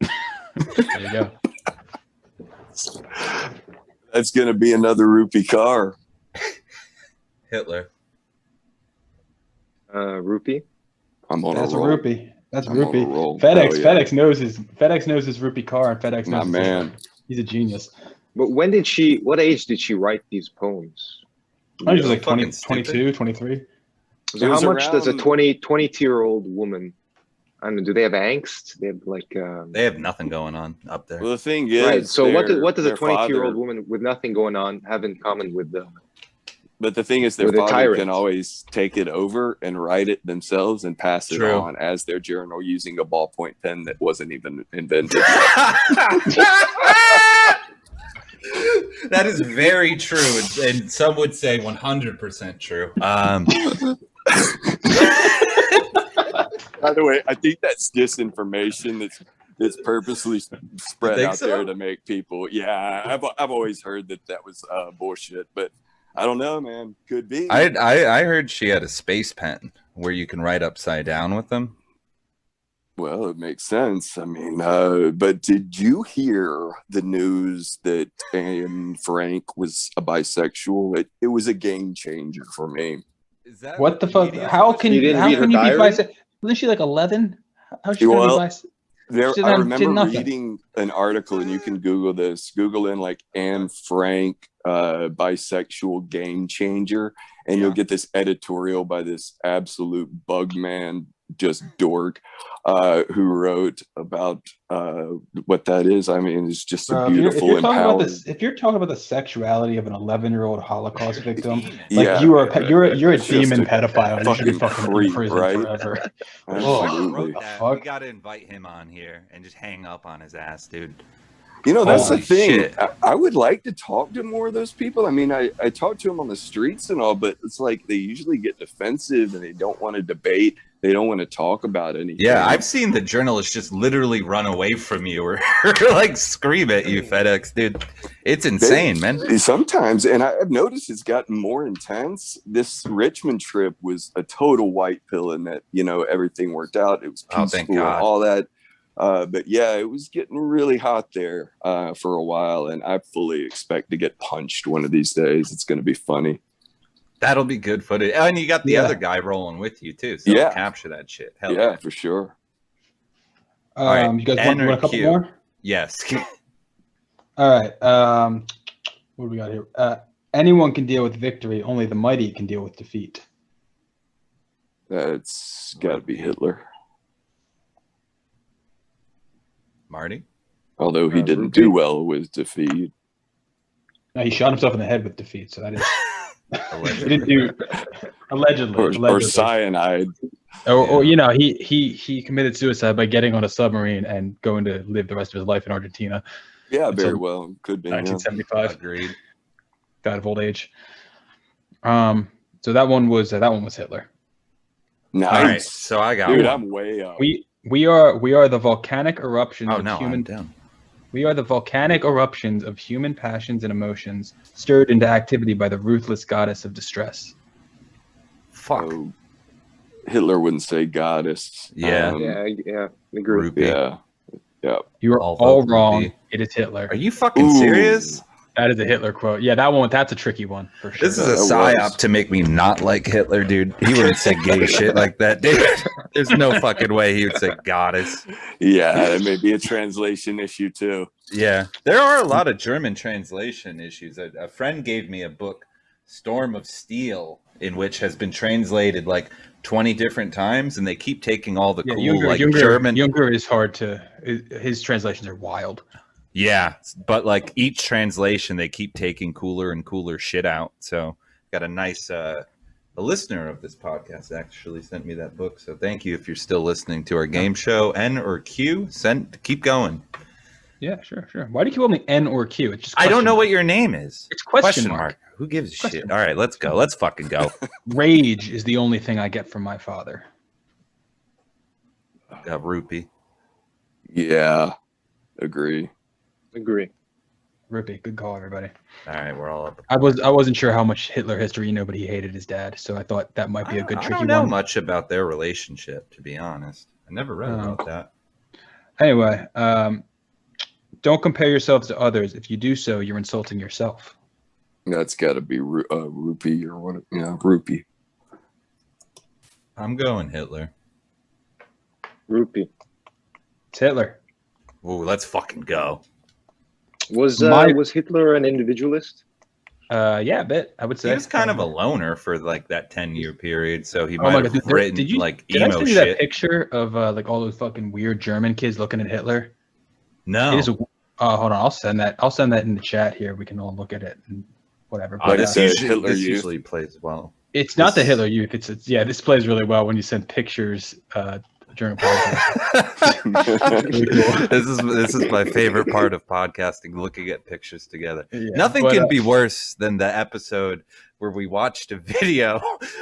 There you go. That's gonna be another rupee car. Hitler. Rupee. I'm on That's a a roll. rupee. That's I'm on a rupee. roll. FedEx. Oh, yeah. FedEx knows his rupee car, and FedEx My knows his man. Hitler. He's a genius. But what age did she write these poems? I was like fucking 20, 22, 23. So It was how much does a around- 22-year-old woman, I don't know, do they have angst? They have like They have nothing going on up there. Well, the thing is, right. So what does a their 22-year-old father- woman with nothing going on have in common with them? But the thing is, their With a father tyrant. can always take it over and write it themselves and pass it True. on as their journal using a ballpoint pen that wasn't even invented. That is very true, and some would say 100% true. By the way, I think that's disinformation that's purposely spread think out so? there to make people. Yeah, I've always heard that was bullshit, but I don't know, man. Could be. I heard she had a space pen where you can write upside down with them. Well, it makes sense. I mean, but did you hear the news that Anne Frank was a bisexual? It was a game changer for me. Is that What the fuck? How can You you? didn't How read her can you be diary? bisexual? Wasn't she like 11? How's she gonna Well, be bisexual? There, Did I did remember nothing. reading an article, and you can Google this. Google in like Anne Frank bisexual game changer, and you'll get this editorial by this absolute bug man, just dork, who wrote about what that is. I mean, it's just a Bro, beautiful, empowering. if you're talking about the sexuality of an 11-year-old Holocaust victim, like Yeah. you're a It's just demon a pedophile. You should be fucking fucking in creep, prison right? forever. Absolutely. wrote that? Fuck. We got to invite him on here and just hang up on his ass, dude. You know, that's Holy the thing. shit. I would like to talk to more of those people. I mean, I talk to them on the streets and all, but it's like they usually get defensive and they don't want to debate. They don't want to talk about anything. Yeah, I've seen the journalists just literally run away from you or like scream at you, FedEx, dude. It's insane, man. Sometimes, and I've noticed it's gotten more intense. This Richmond trip was a total white pill in that, you know, everything worked out. It was Oh, thank peaceful and God. all that. But yeah, it was getting really hot there for a while, and I fully expect to get punched one of these days. It's going to be funny. That'll be good footage. And you got the Yeah. other guy rolling with you, too. So Yeah. capture that shit. Hell Yeah, for sure. right, You guys N want or a couple Q? more? Yes. All right. What do we got here? Anyone can deal with victory. Only the mighty can deal with defeat. That's got to be Hitler. Marty? Although he didn't Rupee. do well with defeat. No, he shot himself in the head with defeat. So that is. He Allegedly. didn't do allegedly. Or allegedly. cyanide. Or you know, he committed suicide by getting on a submarine and going to live the rest of his life in Argentina. Yeah, very Until well. Could be. Yeah. 1975. Agreed. Died of old age. So that one was Hitler. Nice. All right, so I got Dude, one. I'm way up. We are the volcanic eruptions Oh, of no, human. I'm down. We are the volcanic eruptions of human passions and emotions, stirred into activity by the ruthless goddess of distress. Fuck. Oh, Hitler wouldn't say goddess. Yeah. Yeah, I agree. Rupee. Yeah. You are All all vote wrong. Rupee. It is Hitler. Are you fucking Ooh. serious? That is a Hitler quote. Yeah, that's a tricky one for sure. This is a That was. psyop to make me not like Hitler, dude. He wouldn't say gay shit like that, dude. There's no fucking way he would say goddess. Yeah, that may be a translation issue too. Yeah, there are a lot of German translation issues. A friend gave me a book, Storm of Steel, in which has been translated like 20 different times, and they keep taking all the cool German. Younger is hard to. His translations are wild. Yeah, but like each translation, they keep taking cooler and cooler shit out. So got a nice, a listener of this podcast actually sent me that book. So thank you if you're still listening to our game show. N or Q, keep going. Yeah, sure. Why do you keep calling me N or Q? It's just I don't know mark. what your name is. It's question mark. Who gives a Question shit? mark. All right, let's go. Let's fucking go. Rage is the only thing I get from my father. Rupee. Yeah, agree. Rupee, good call, everybody. All right, we're all up. I wasn't sure how much Hitler history you know, but he hated his dad, so I thought that might be a good tricky one. I don't know much about their relationship, to be honest. I never read about that. Anyway, don't compare yourself to others. If you do so, you're insulting yourself. That's got to be Rupee or what? Yeah, Rupee. I'm going Hitler. Rupee. It's Hitler. Ooh, let's fucking go. Was Hitler an individualist? Yeah, a bit. I would say he was kind of a loner for like that 10-year period, so he Oh might my have God, written did emo I send you shit. that picture of like all those fucking weird German kids looking at Hitler? No. It is. Hold on. I'll send that. I'll send that in the chat here. We can all look at it and whatever. Like this I said, usually, Hitler this Youth. usually plays well. It's not the Hitler Youth. It's yeah. This plays really well when you send pictures during a podcast. Really cool. This is my favorite part of podcasting, looking at pictures together. Yeah, Nothing can be worse than the episode where we watched a video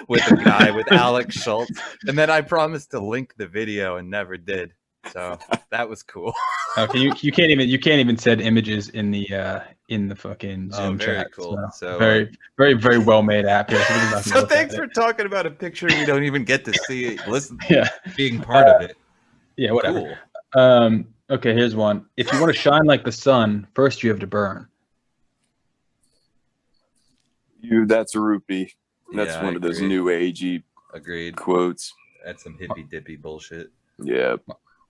with a guy with Alex Schultz, and then I promised to link the video and never did. So that was cool. Okay, you can't even send images in the fucking Zoom very chat. cool. So Very well made app here. So thanks for talking about a picture we don't even get to see. Listen, Yeah. being part of it. Yeah, whatever. Cool. Okay, here's one. If you want to shine like the sun, first you have to burn. That's a Rupee. That's Yeah, one of those new agey Agreed. quotes. That's some hippy dippy bullshit. Yeah.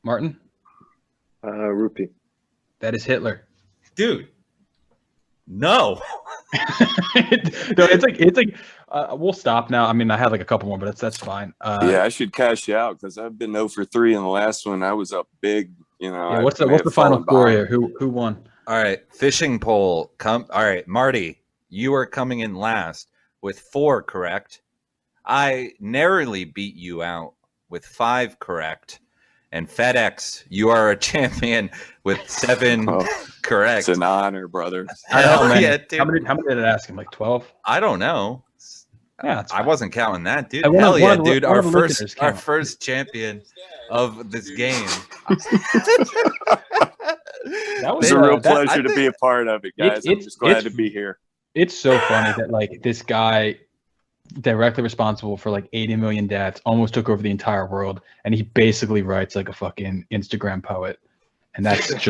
Martin? Rupee. That is Hitler. Dude. No. No, it's like we'll stop now. I mean, I had like a couple more, but that's fine. Yeah, I should cash you out because I've been 0 for 3 in the last one. I was up big, you know. Yeah, what's the final score here? Who won? All right, fishing pole. All right, Marty, you are coming in last with 4 correct. I narrowly beat you out with 5 correct. And FedEx, you are a champion with 7 correct. It's an honor, brother. I know, man. Yeah, dude. How many did it ask him? Like 12? I don't know. Yeah, I wasn't counting that, dude. One Hell of yeah, the- dude. one Our of the listeners count. first champion of this game. That It's a real pleasure to be a part of it, guys. I'm just glad to be here. It's so funny that like this guy directly responsible for like 80 million deaths almost took over the entire world, and he basically writes like a fucking Instagram poet, and that's that's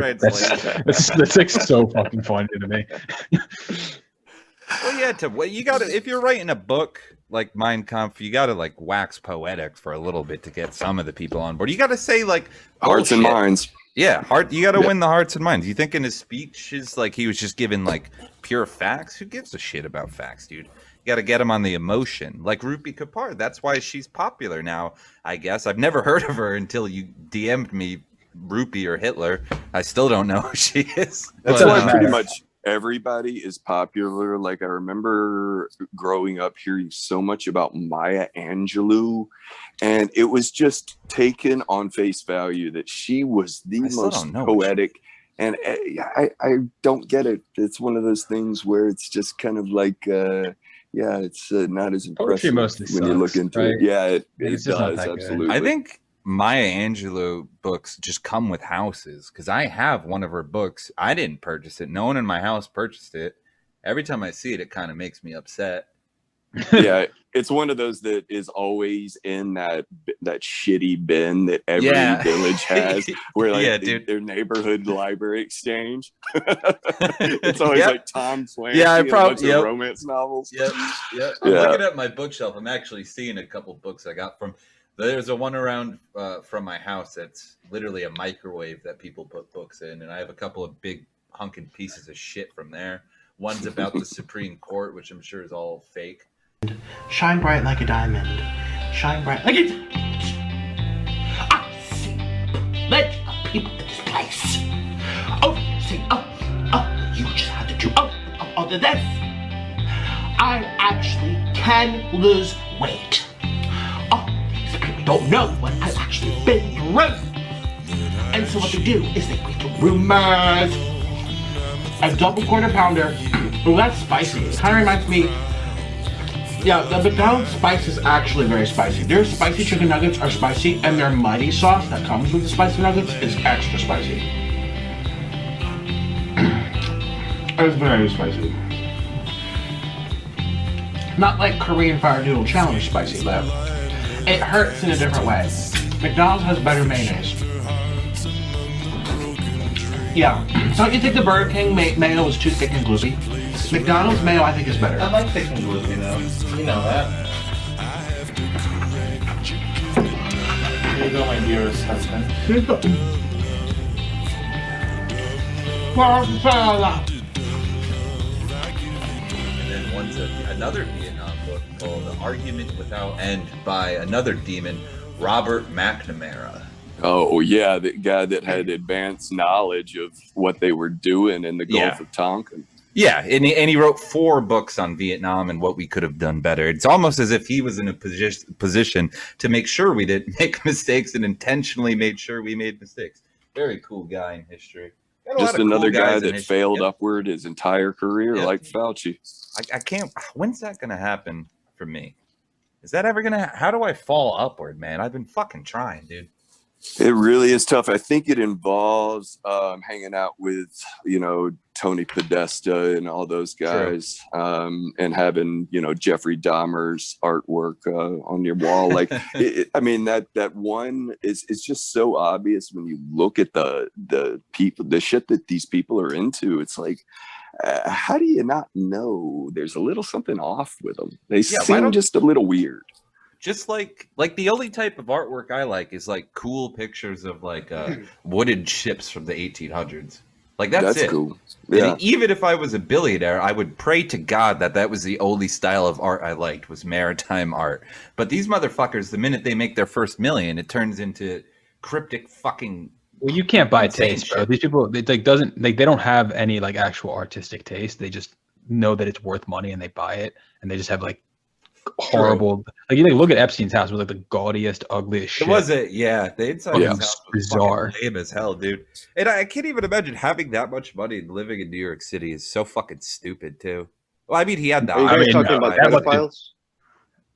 like so fucking funny to me. Well, yeah. You got to, if you're writing a book like Mein Kampf, you got to like wax poetic for a little bit to get some of the people on board. You got to say like Hearts and minds. Yeah, you got to win the hearts and minds. You think in his speech is like he was just giving like pure facts? Who gives a shit about facts, dude? You got to get them on the emotion. Like Rupee Kapoor. That's why she's popular now, I guess. I've never heard of her until you DM'd me Rupee or Hitler. I still don't know who she is. That's why pretty much everybody is popular. Like I remember growing up hearing so much about Maya Angelou, and it was just taken on face value that she was the most poetic. And I don't get it. It's one of those things where it's just kind of like, it's not as impressive when you look into it. Yeah, it does, absolutely. I think Maya Angelou books just come with houses because I have one of her books. I didn't purchase it. No one in my house purchased it. Every time I see it, it kind of makes me upset. Yeah, it's one of those that is always in that shitty bin that every village has, where like their neighborhood library exchange. It's always like Tom Clancy. Yeah, I probably romance novels. Yep. I'm looking at my bookshelf. I'm actually seeing a couple books I got from. There's a one around from my house that's literally a microwave that people put books in, and I have a couple of big hunking pieces of shit from there. One's about the Supreme Court, which I'm sure is all fake. Shine bright like a diamond. Shine bright like a... I see plenty of people in this place. Oh, see, you just had to do, this. I actually can lose weight. Oh, these people don't know what I've actually been through. And so what they do is they put the rumors. A double quarter pounder. Well, that's spicy. It kind of reminds me. Yeah, the McDonald's spice is actually very spicy. Their spicy chicken nuggets are spicy, and their mighty sauce that comes with the spicy nuggets is extra spicy. It's very spicy. Not like Korean fire noodle challenge spicy, but it hurts in a different way. McDonald's has better mayonnaise. Yeah. Don't you think the Burger King mayo is too thick and gloopy? McDonald's mayo, I think, is better. I like thick and gloopy, though. You know that. Here you go, my dearest husband. And then one's another Vietnam book called The Argument Without End by another demon, Robert McNamara. Oh yeah, the guy that had advanced knowledge of what they were doing in the Gulf of Tonkin. Yeah, and he wrote 4 books on Vietnam and what we could have done better. It's almost as if he was in a position to make sure we didn't make mistakes and intentionally made sure we made mistakes. Very cool guy in history. Just another guy that failed upward his entire career, like Fauci. I can't. When's that going to happen for me? Is that ever going to? How do I fall upward, man? I've been fucking trying, dude. It really is tough. I think it involves hanging out with, Tony Podesta and all those guys, and having, Jeffrey Dahmer's artwork on your wall. Like, that one is just so obvious when you look at the people, the shit that these people are into. It's like, how do you not know there's a little something off with them? They seem just a little weird. Just like the only type of artwork I like is like cool pictures of like wooden ships from the 1800s. Like that's it. Cool. Yeah. And even if I was a billionaire, I would pray to God that was the only style of art I liked was maritime art. But these motherfuckers, the minute they make their first million, it turns into cryptic fucking. Well, you can't buy taste, bro. These people, they don't have any like actual artistic taste. They just know that it's worth money and they buy it, and they just have like horrible. Like you look at Epstein's house, it was like the gaudiest, ugliest shit. It was it, yeah. The inside of his house was bizarre, lame as hell, dude. And I can't even imagine having that much money and living in New York City is so fucking stupid too. Well, I mean, he had the. Are you guys talking about pedophiles?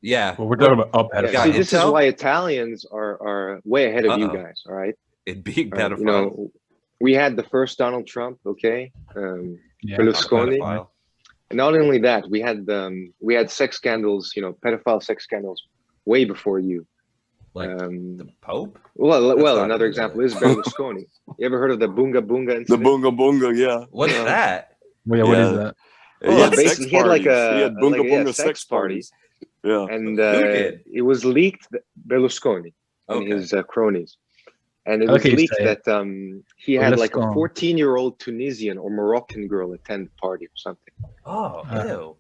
Yeah. Well, we're talking about pedophiles. Yeah, see, this is why Italians are way ahead of you guys. All right. In being pedophiles. We had the first Donald Trump. Okay. Berlusconi. And not only that, we had sex scandals, pedophile sex scandals, way before you. Like the Pope? Well, another example is Berlusconi. You ever heard of the Bunga Bunga incident? The Bunga Bunga, yeah. What's that? What is that? Well, basically, he had he had Bunga Bunga sex parties. Yeah. And it was leaked that Berlusconi and his cronies. And it was leaked that he had like a 14-year-old Tunisian or Moroccan girl attend the party or something. Oh, ew.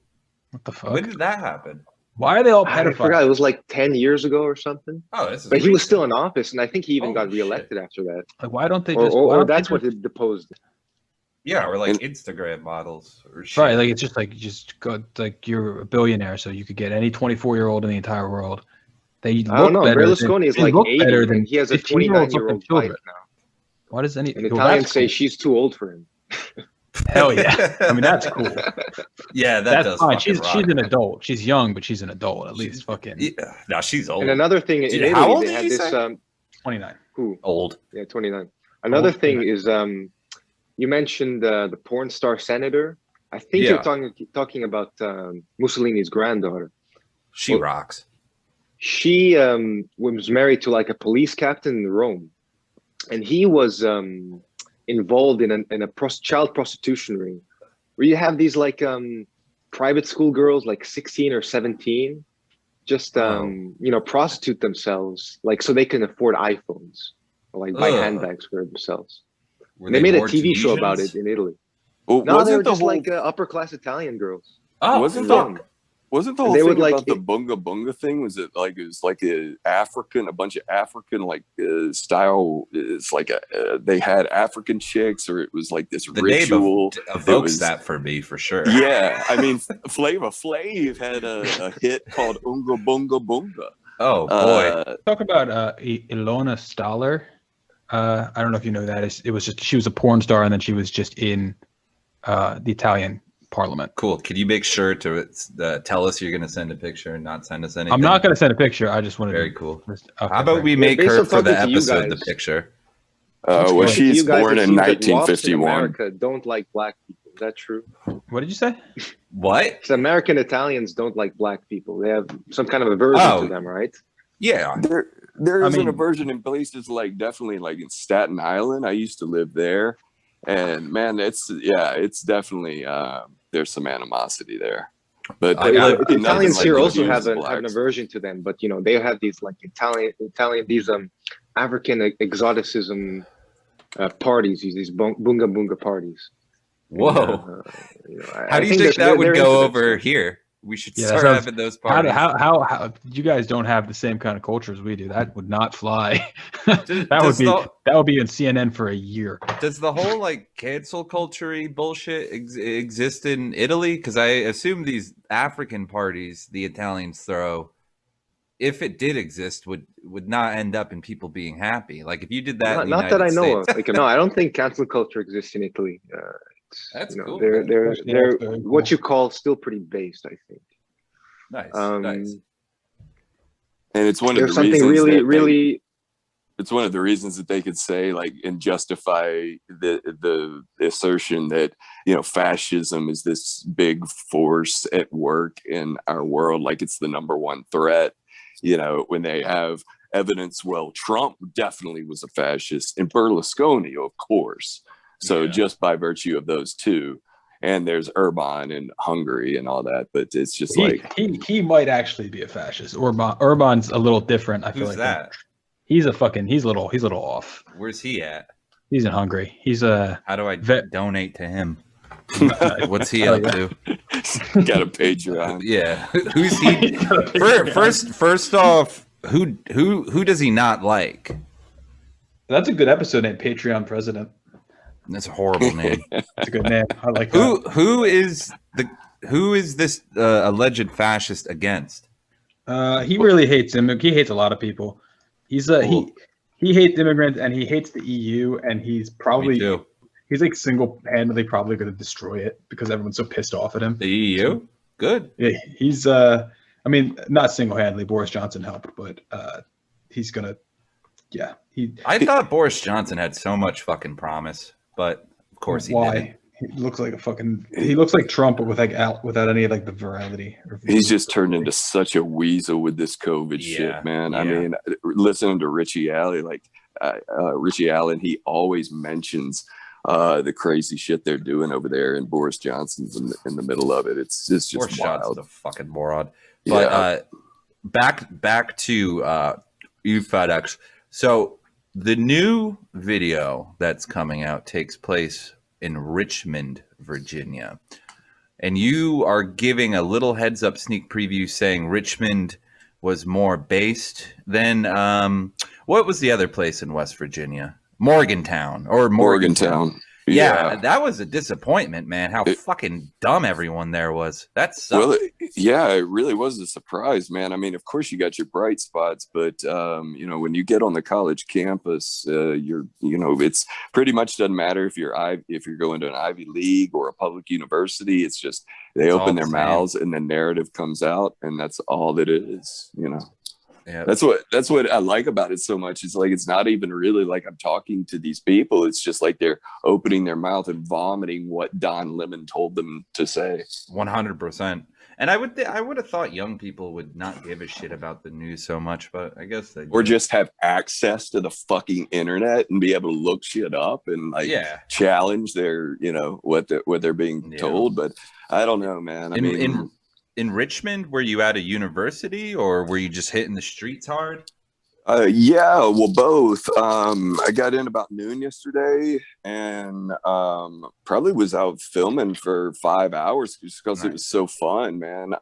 What the fuck? When did that happen? Why are they all pedophiles? I forgot. It was like 10 years ago or something. Oh, this is But he was still in office, and I think he even got reelected after that. Like, why don't they just... Or that's what it deposed. Yeah, or like Instagram models or shit. Right, like it's just like you just go like you're a billionaire, so you could get any 24-year-old in the entire world. They look I don't know. better Berlusconi is like 80, and he has a 29-year-old wife now. Why does any Italians say she's too old for him? Hell yeah! I mean that's cool. Yeah, that's fine. She's an adult. She's young, but she's an adult at least. Fucking. Yeah. No, she's old. And another thing, in Italy, how old they had this 29. Who? Old. Yeah, 29. Another thing is you mentioned the porn star senator. I think you're talking about Mussolini's granddaughter. She rocks. She was married to like a police captain in Rome, and he was involved in a child prostitution ring, where you have these like private school girls, like 16 or 17, just prostitute themselves, like so they can afford iPhones or like buy handbags for themselves. They made a TV show about it in Italy. Well, no, they were just like upper class Italian girls. Oh, wasn't the whole thing about the Bunga Bunga thing? Was it like a bunch of African like style? It's like they had African chicks, or it was like this ritual. The name evokes that for me for sure. Yeah, I mean, Flavor Flav had a hit called Unga Bunga Bunga. Oh boy! Talk about Ilona Staller. I don't know if you know that. It was just she was a porn star, and then she was just in the Italian Parliament. Cool. Could you make sure to tell us you're going to send a picture and not send us anything? I'm not going to send a picture. I just wanted Very to. cool. Okay, How about we make her for the episode the picture? Well, she's You guys, born it in seems that WAPs in 1951. America don't like black people. Is that true? What did you say? What? So American Italians don't like black people. They have some kind of aversion to them, right? Yeah. There is I an mean- aversion in places like definitely like in Staten Island. I used to live there, and man, it's definitely there's some animosity there. But I there's live- nothing Italians like here what also you have use an blacks. aversion to them, but they have these like Italian these African exoticism parties, these bunga bunga parties. Whoa. I How do you think think that would they're go into that over stuff. here? We should Yeah, that start sounds- having those How, parties. how you guys don't have the same kind of culture as we do? That would not fly. Does that would be on CNN for a year. Does the whole like cancel culture bullshit exist in Italy? Because I assume these African parties the Italians throw, if it did exist, would not end up in people being happy. Like if you did that, in the Not that I United know States, of. Like, no, I don't think cancel culture exists in Italy. That's cool. They're Yeah, that's very what cool. you call still pretty based, I think. Nice, Um, nice. And it's one of There's the reasons something that really. it's one of the reasons that they could say like and justify the assertion that fascism is this big force at work in our world, like it's the number one threat. When they have evidence, well, Trump definitely was a fascist, and Berlusconi, of course. So Yeah. just by virtue of those two, and there's Urban in Hungary and all that, but it's just He might actually be a fascist. Urban's a little different. I feel Who's like that? he's a little off. Where's he at? He's in Hungary. He's a How do I Vet- donate to him? What's he Oh, up yeah. to? got a Patreon. Yeah, who's he? First off, who does he not like? That's a good episode name, Patreon President. That's a horrible name. That's a good name. I like that. Who is this alleged fascist against? He really hates him. He hates a lot of people. He's Cool. he hates immigrants and he hates the EU, and he's Me probably too. he's like single-handedly probably going to destroy it because everyone's so pissed off at him. The EU? Good. Yeah, he's I mean, not single-handedly. Boris Johnson helped, but he's gonna. Yeah, I thought Boris Johnson had so much fucking promise, but of course he why? didn't. He looks like he looks like Trump, but without any like the virality. He's just turned into such a weasel with this COVID Yeah, shit, man. I yeah. mean, listening to Richie Allen, Richie Allen, he always mentions the crazy shit they're doing over there, and Boris Johnson's in the middle of it. It's just Boris wild. Johnson's a fucking moron. But back to you FedEx. So the new video that's coming out takes place in Richmond, Virginia. And you are giving a little heads up sneak preview saying Richmond was more based than what was the other place in West Virginia? Morgantown. Yeah, that was a disappointment, man. How fucking dumb everyone there was. That sucked. Well, it really was a surprise, man. I mean, of course you got your bright spots, but when you get on the college campus, it's pretty much doesn't matter if you're going to an Ivy League or a public university. It's just they open their mouths and the narrative comes out, and that's all that it is. Yeah. That's what I like about it so much. It's like it's not even really like I'm talking to these people. It's just like they're opening their mouth and vomiting what Don Lemon told them to say. 100%. And I would have thought young people would not give a shit about the news so much, but I guess they Or do. just have access to the fucking internet and be able to look shit up and challenge their what they're being told. But I don't know, man. I mean, in Richmond, were you at a university or were you just hitting the streets hard? Yeah, well, both. I got in about noon yesterday, and probably was out filming for 5 hours just because it was so fun, man.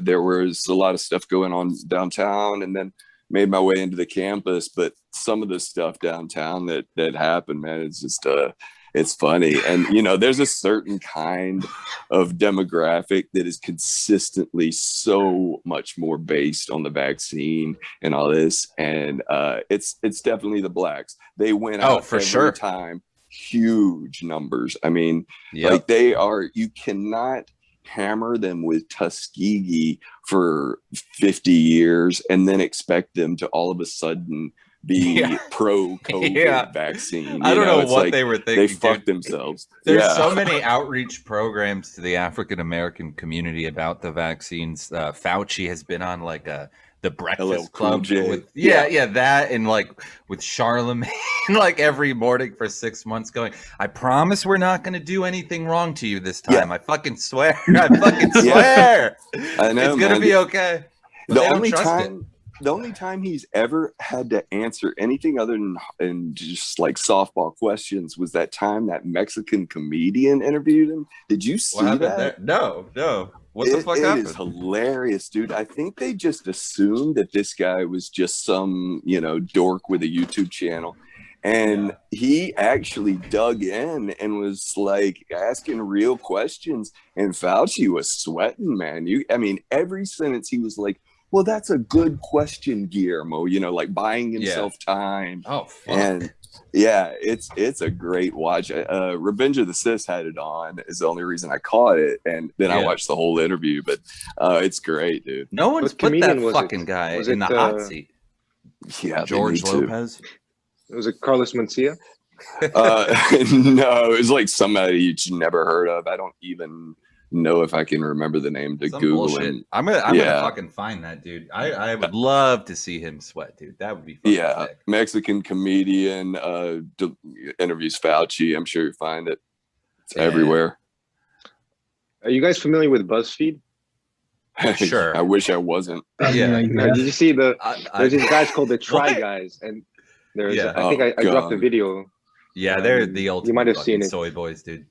There was a lot of stuff going on downtown, and then made my way into the campus. But some of the stuff downtown that happened, man, it's just It's funny. And, there's a certain kind of demographic that is consistently so much more based on the vaccine and all this. And it's definitely the blacks. They went out for every sure. time, huge numbers. I mean, Yep. like you cannot hammer them with Tuskegee for 50 years and then expect them to all of a sudden be pro-COVID vaccine. I don't know what they were thinking. They fucked themselves. There's so many outreach programs to the African American community about the vaccines. Fauci has been on like the Breakfast Club with that, and like with Charlemagne like every morning for 6 months going, I promise we're not going to do anything wrong to you this time. I fucking swear. I fucking swear. I know, it's going to be okay. But the only time he's ever had to answer anything other than just like softball questions was that time that Mexican comedian interviewed him. Did you see that? No. What the fuck happened? It is hilarious, dude. I think they just assumed that this guy was just some, dork with a YouTube channel. And he actually dug in and was like asking real questions. And Fauci was sweating, man. Every sentence he was like, well, that's a good question, Guillermo, like buying himself time. Oh, fuck. And it's a great watch. Revenge of the Sis had it on is the only reason I caught it. And then I watched the whole interview, but it's great, dude. No one's put that fucking guy in the hot seat. Yeah. George Lopez. Was it Carlos Mencia? No, it was like somebody you never heard of. I don't even know if I can remember the name to Google him. I'm gonna fucking find that dude. I would love to see him sweat, dude. That would be fucking sick. Mexican comedian interviews Fauci. I'm sure you find it. It's everywhere. Are you guys familiar with BuzzFeed? Sure. I wish I wasn't. Did you see there's these guys called the Try Guys, and there's I think I dropped a video. Yeah, they're the ultimate. You might have seen it. Soy boys, dude.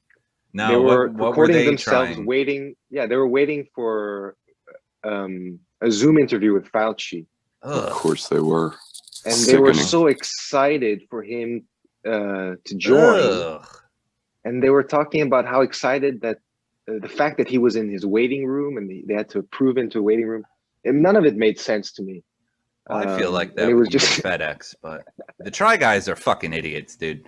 No, they were what recording were they themselves trying? waiting. Yeah, they were waiting for a Zoom interview with Fauci. Of course they were. And they were so excited for him to join. And they were talking about how excited that the fact that he was in his waiting room and they had to approve into a waiting room. And none of it made sense to me. Well, I feel like that was just FedEx, but the Try Guys are fucking idiots, dude.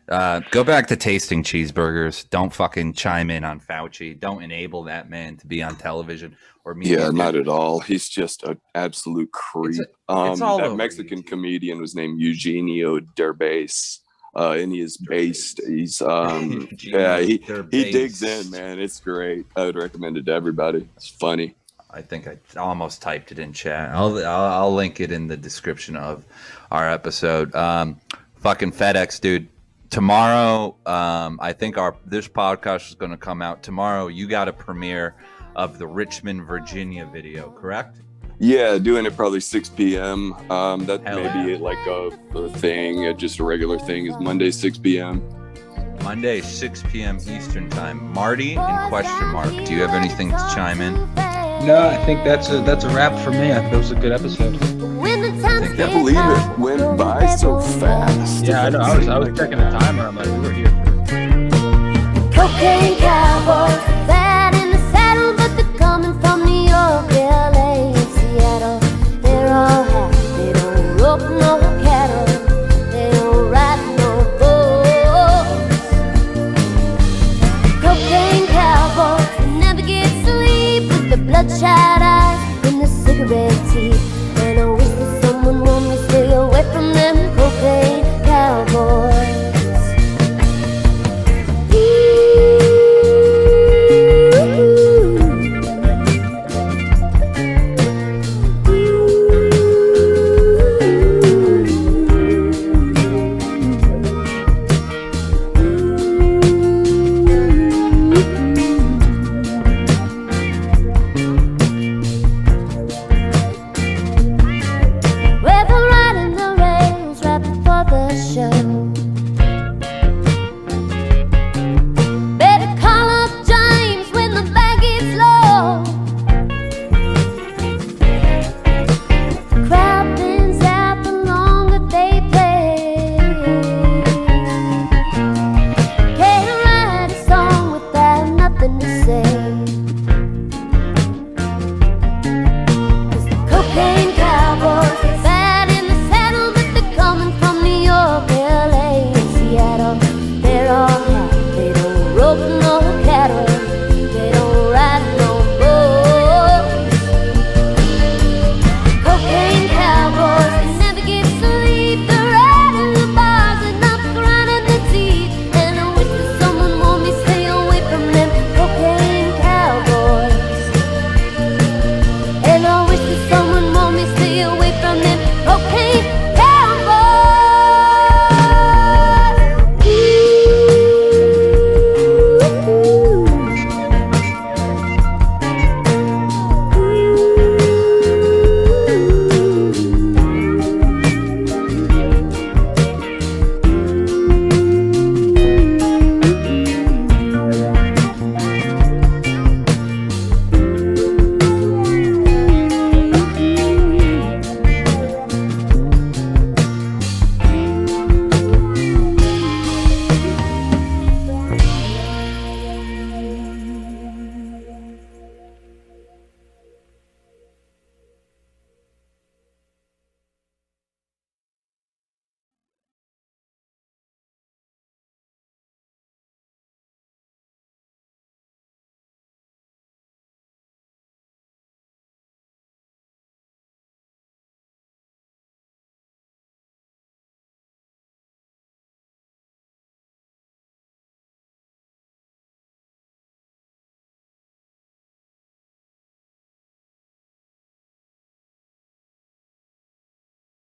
Go back to tasting cheeseburgers. Don't fucking chime in on Fauci. Don't enable that man to be on television or media. Yeah, not at all. He's just an absolute creep. It's all that Mexican comedian was named Eugenio Derbez. And he is based. He's he digs in, man. It's great. I would recommend it to everybody. It's funny. I think I almost typed it in chat. I'll link it in the description of our episode. Fucking FedEx, dude. Tomorrow, I think this podcast is going to come out tomorrow. You got a premiere of the Richmond, Virginia video, correct? Yeah, doing it probably 6 p.m. That may be like a thing, just a regular thing. Is Monday 6 p.m. Monday 6 p.m. Eastern time. Marty in question mark. Do you have anything to chime in? No, I think that's a wrap for me. I think that was a good episode. I can't believe it went by so fast. Yeah, I know. I was checking the timer. I'm like, we were here for Cocaine cowboys.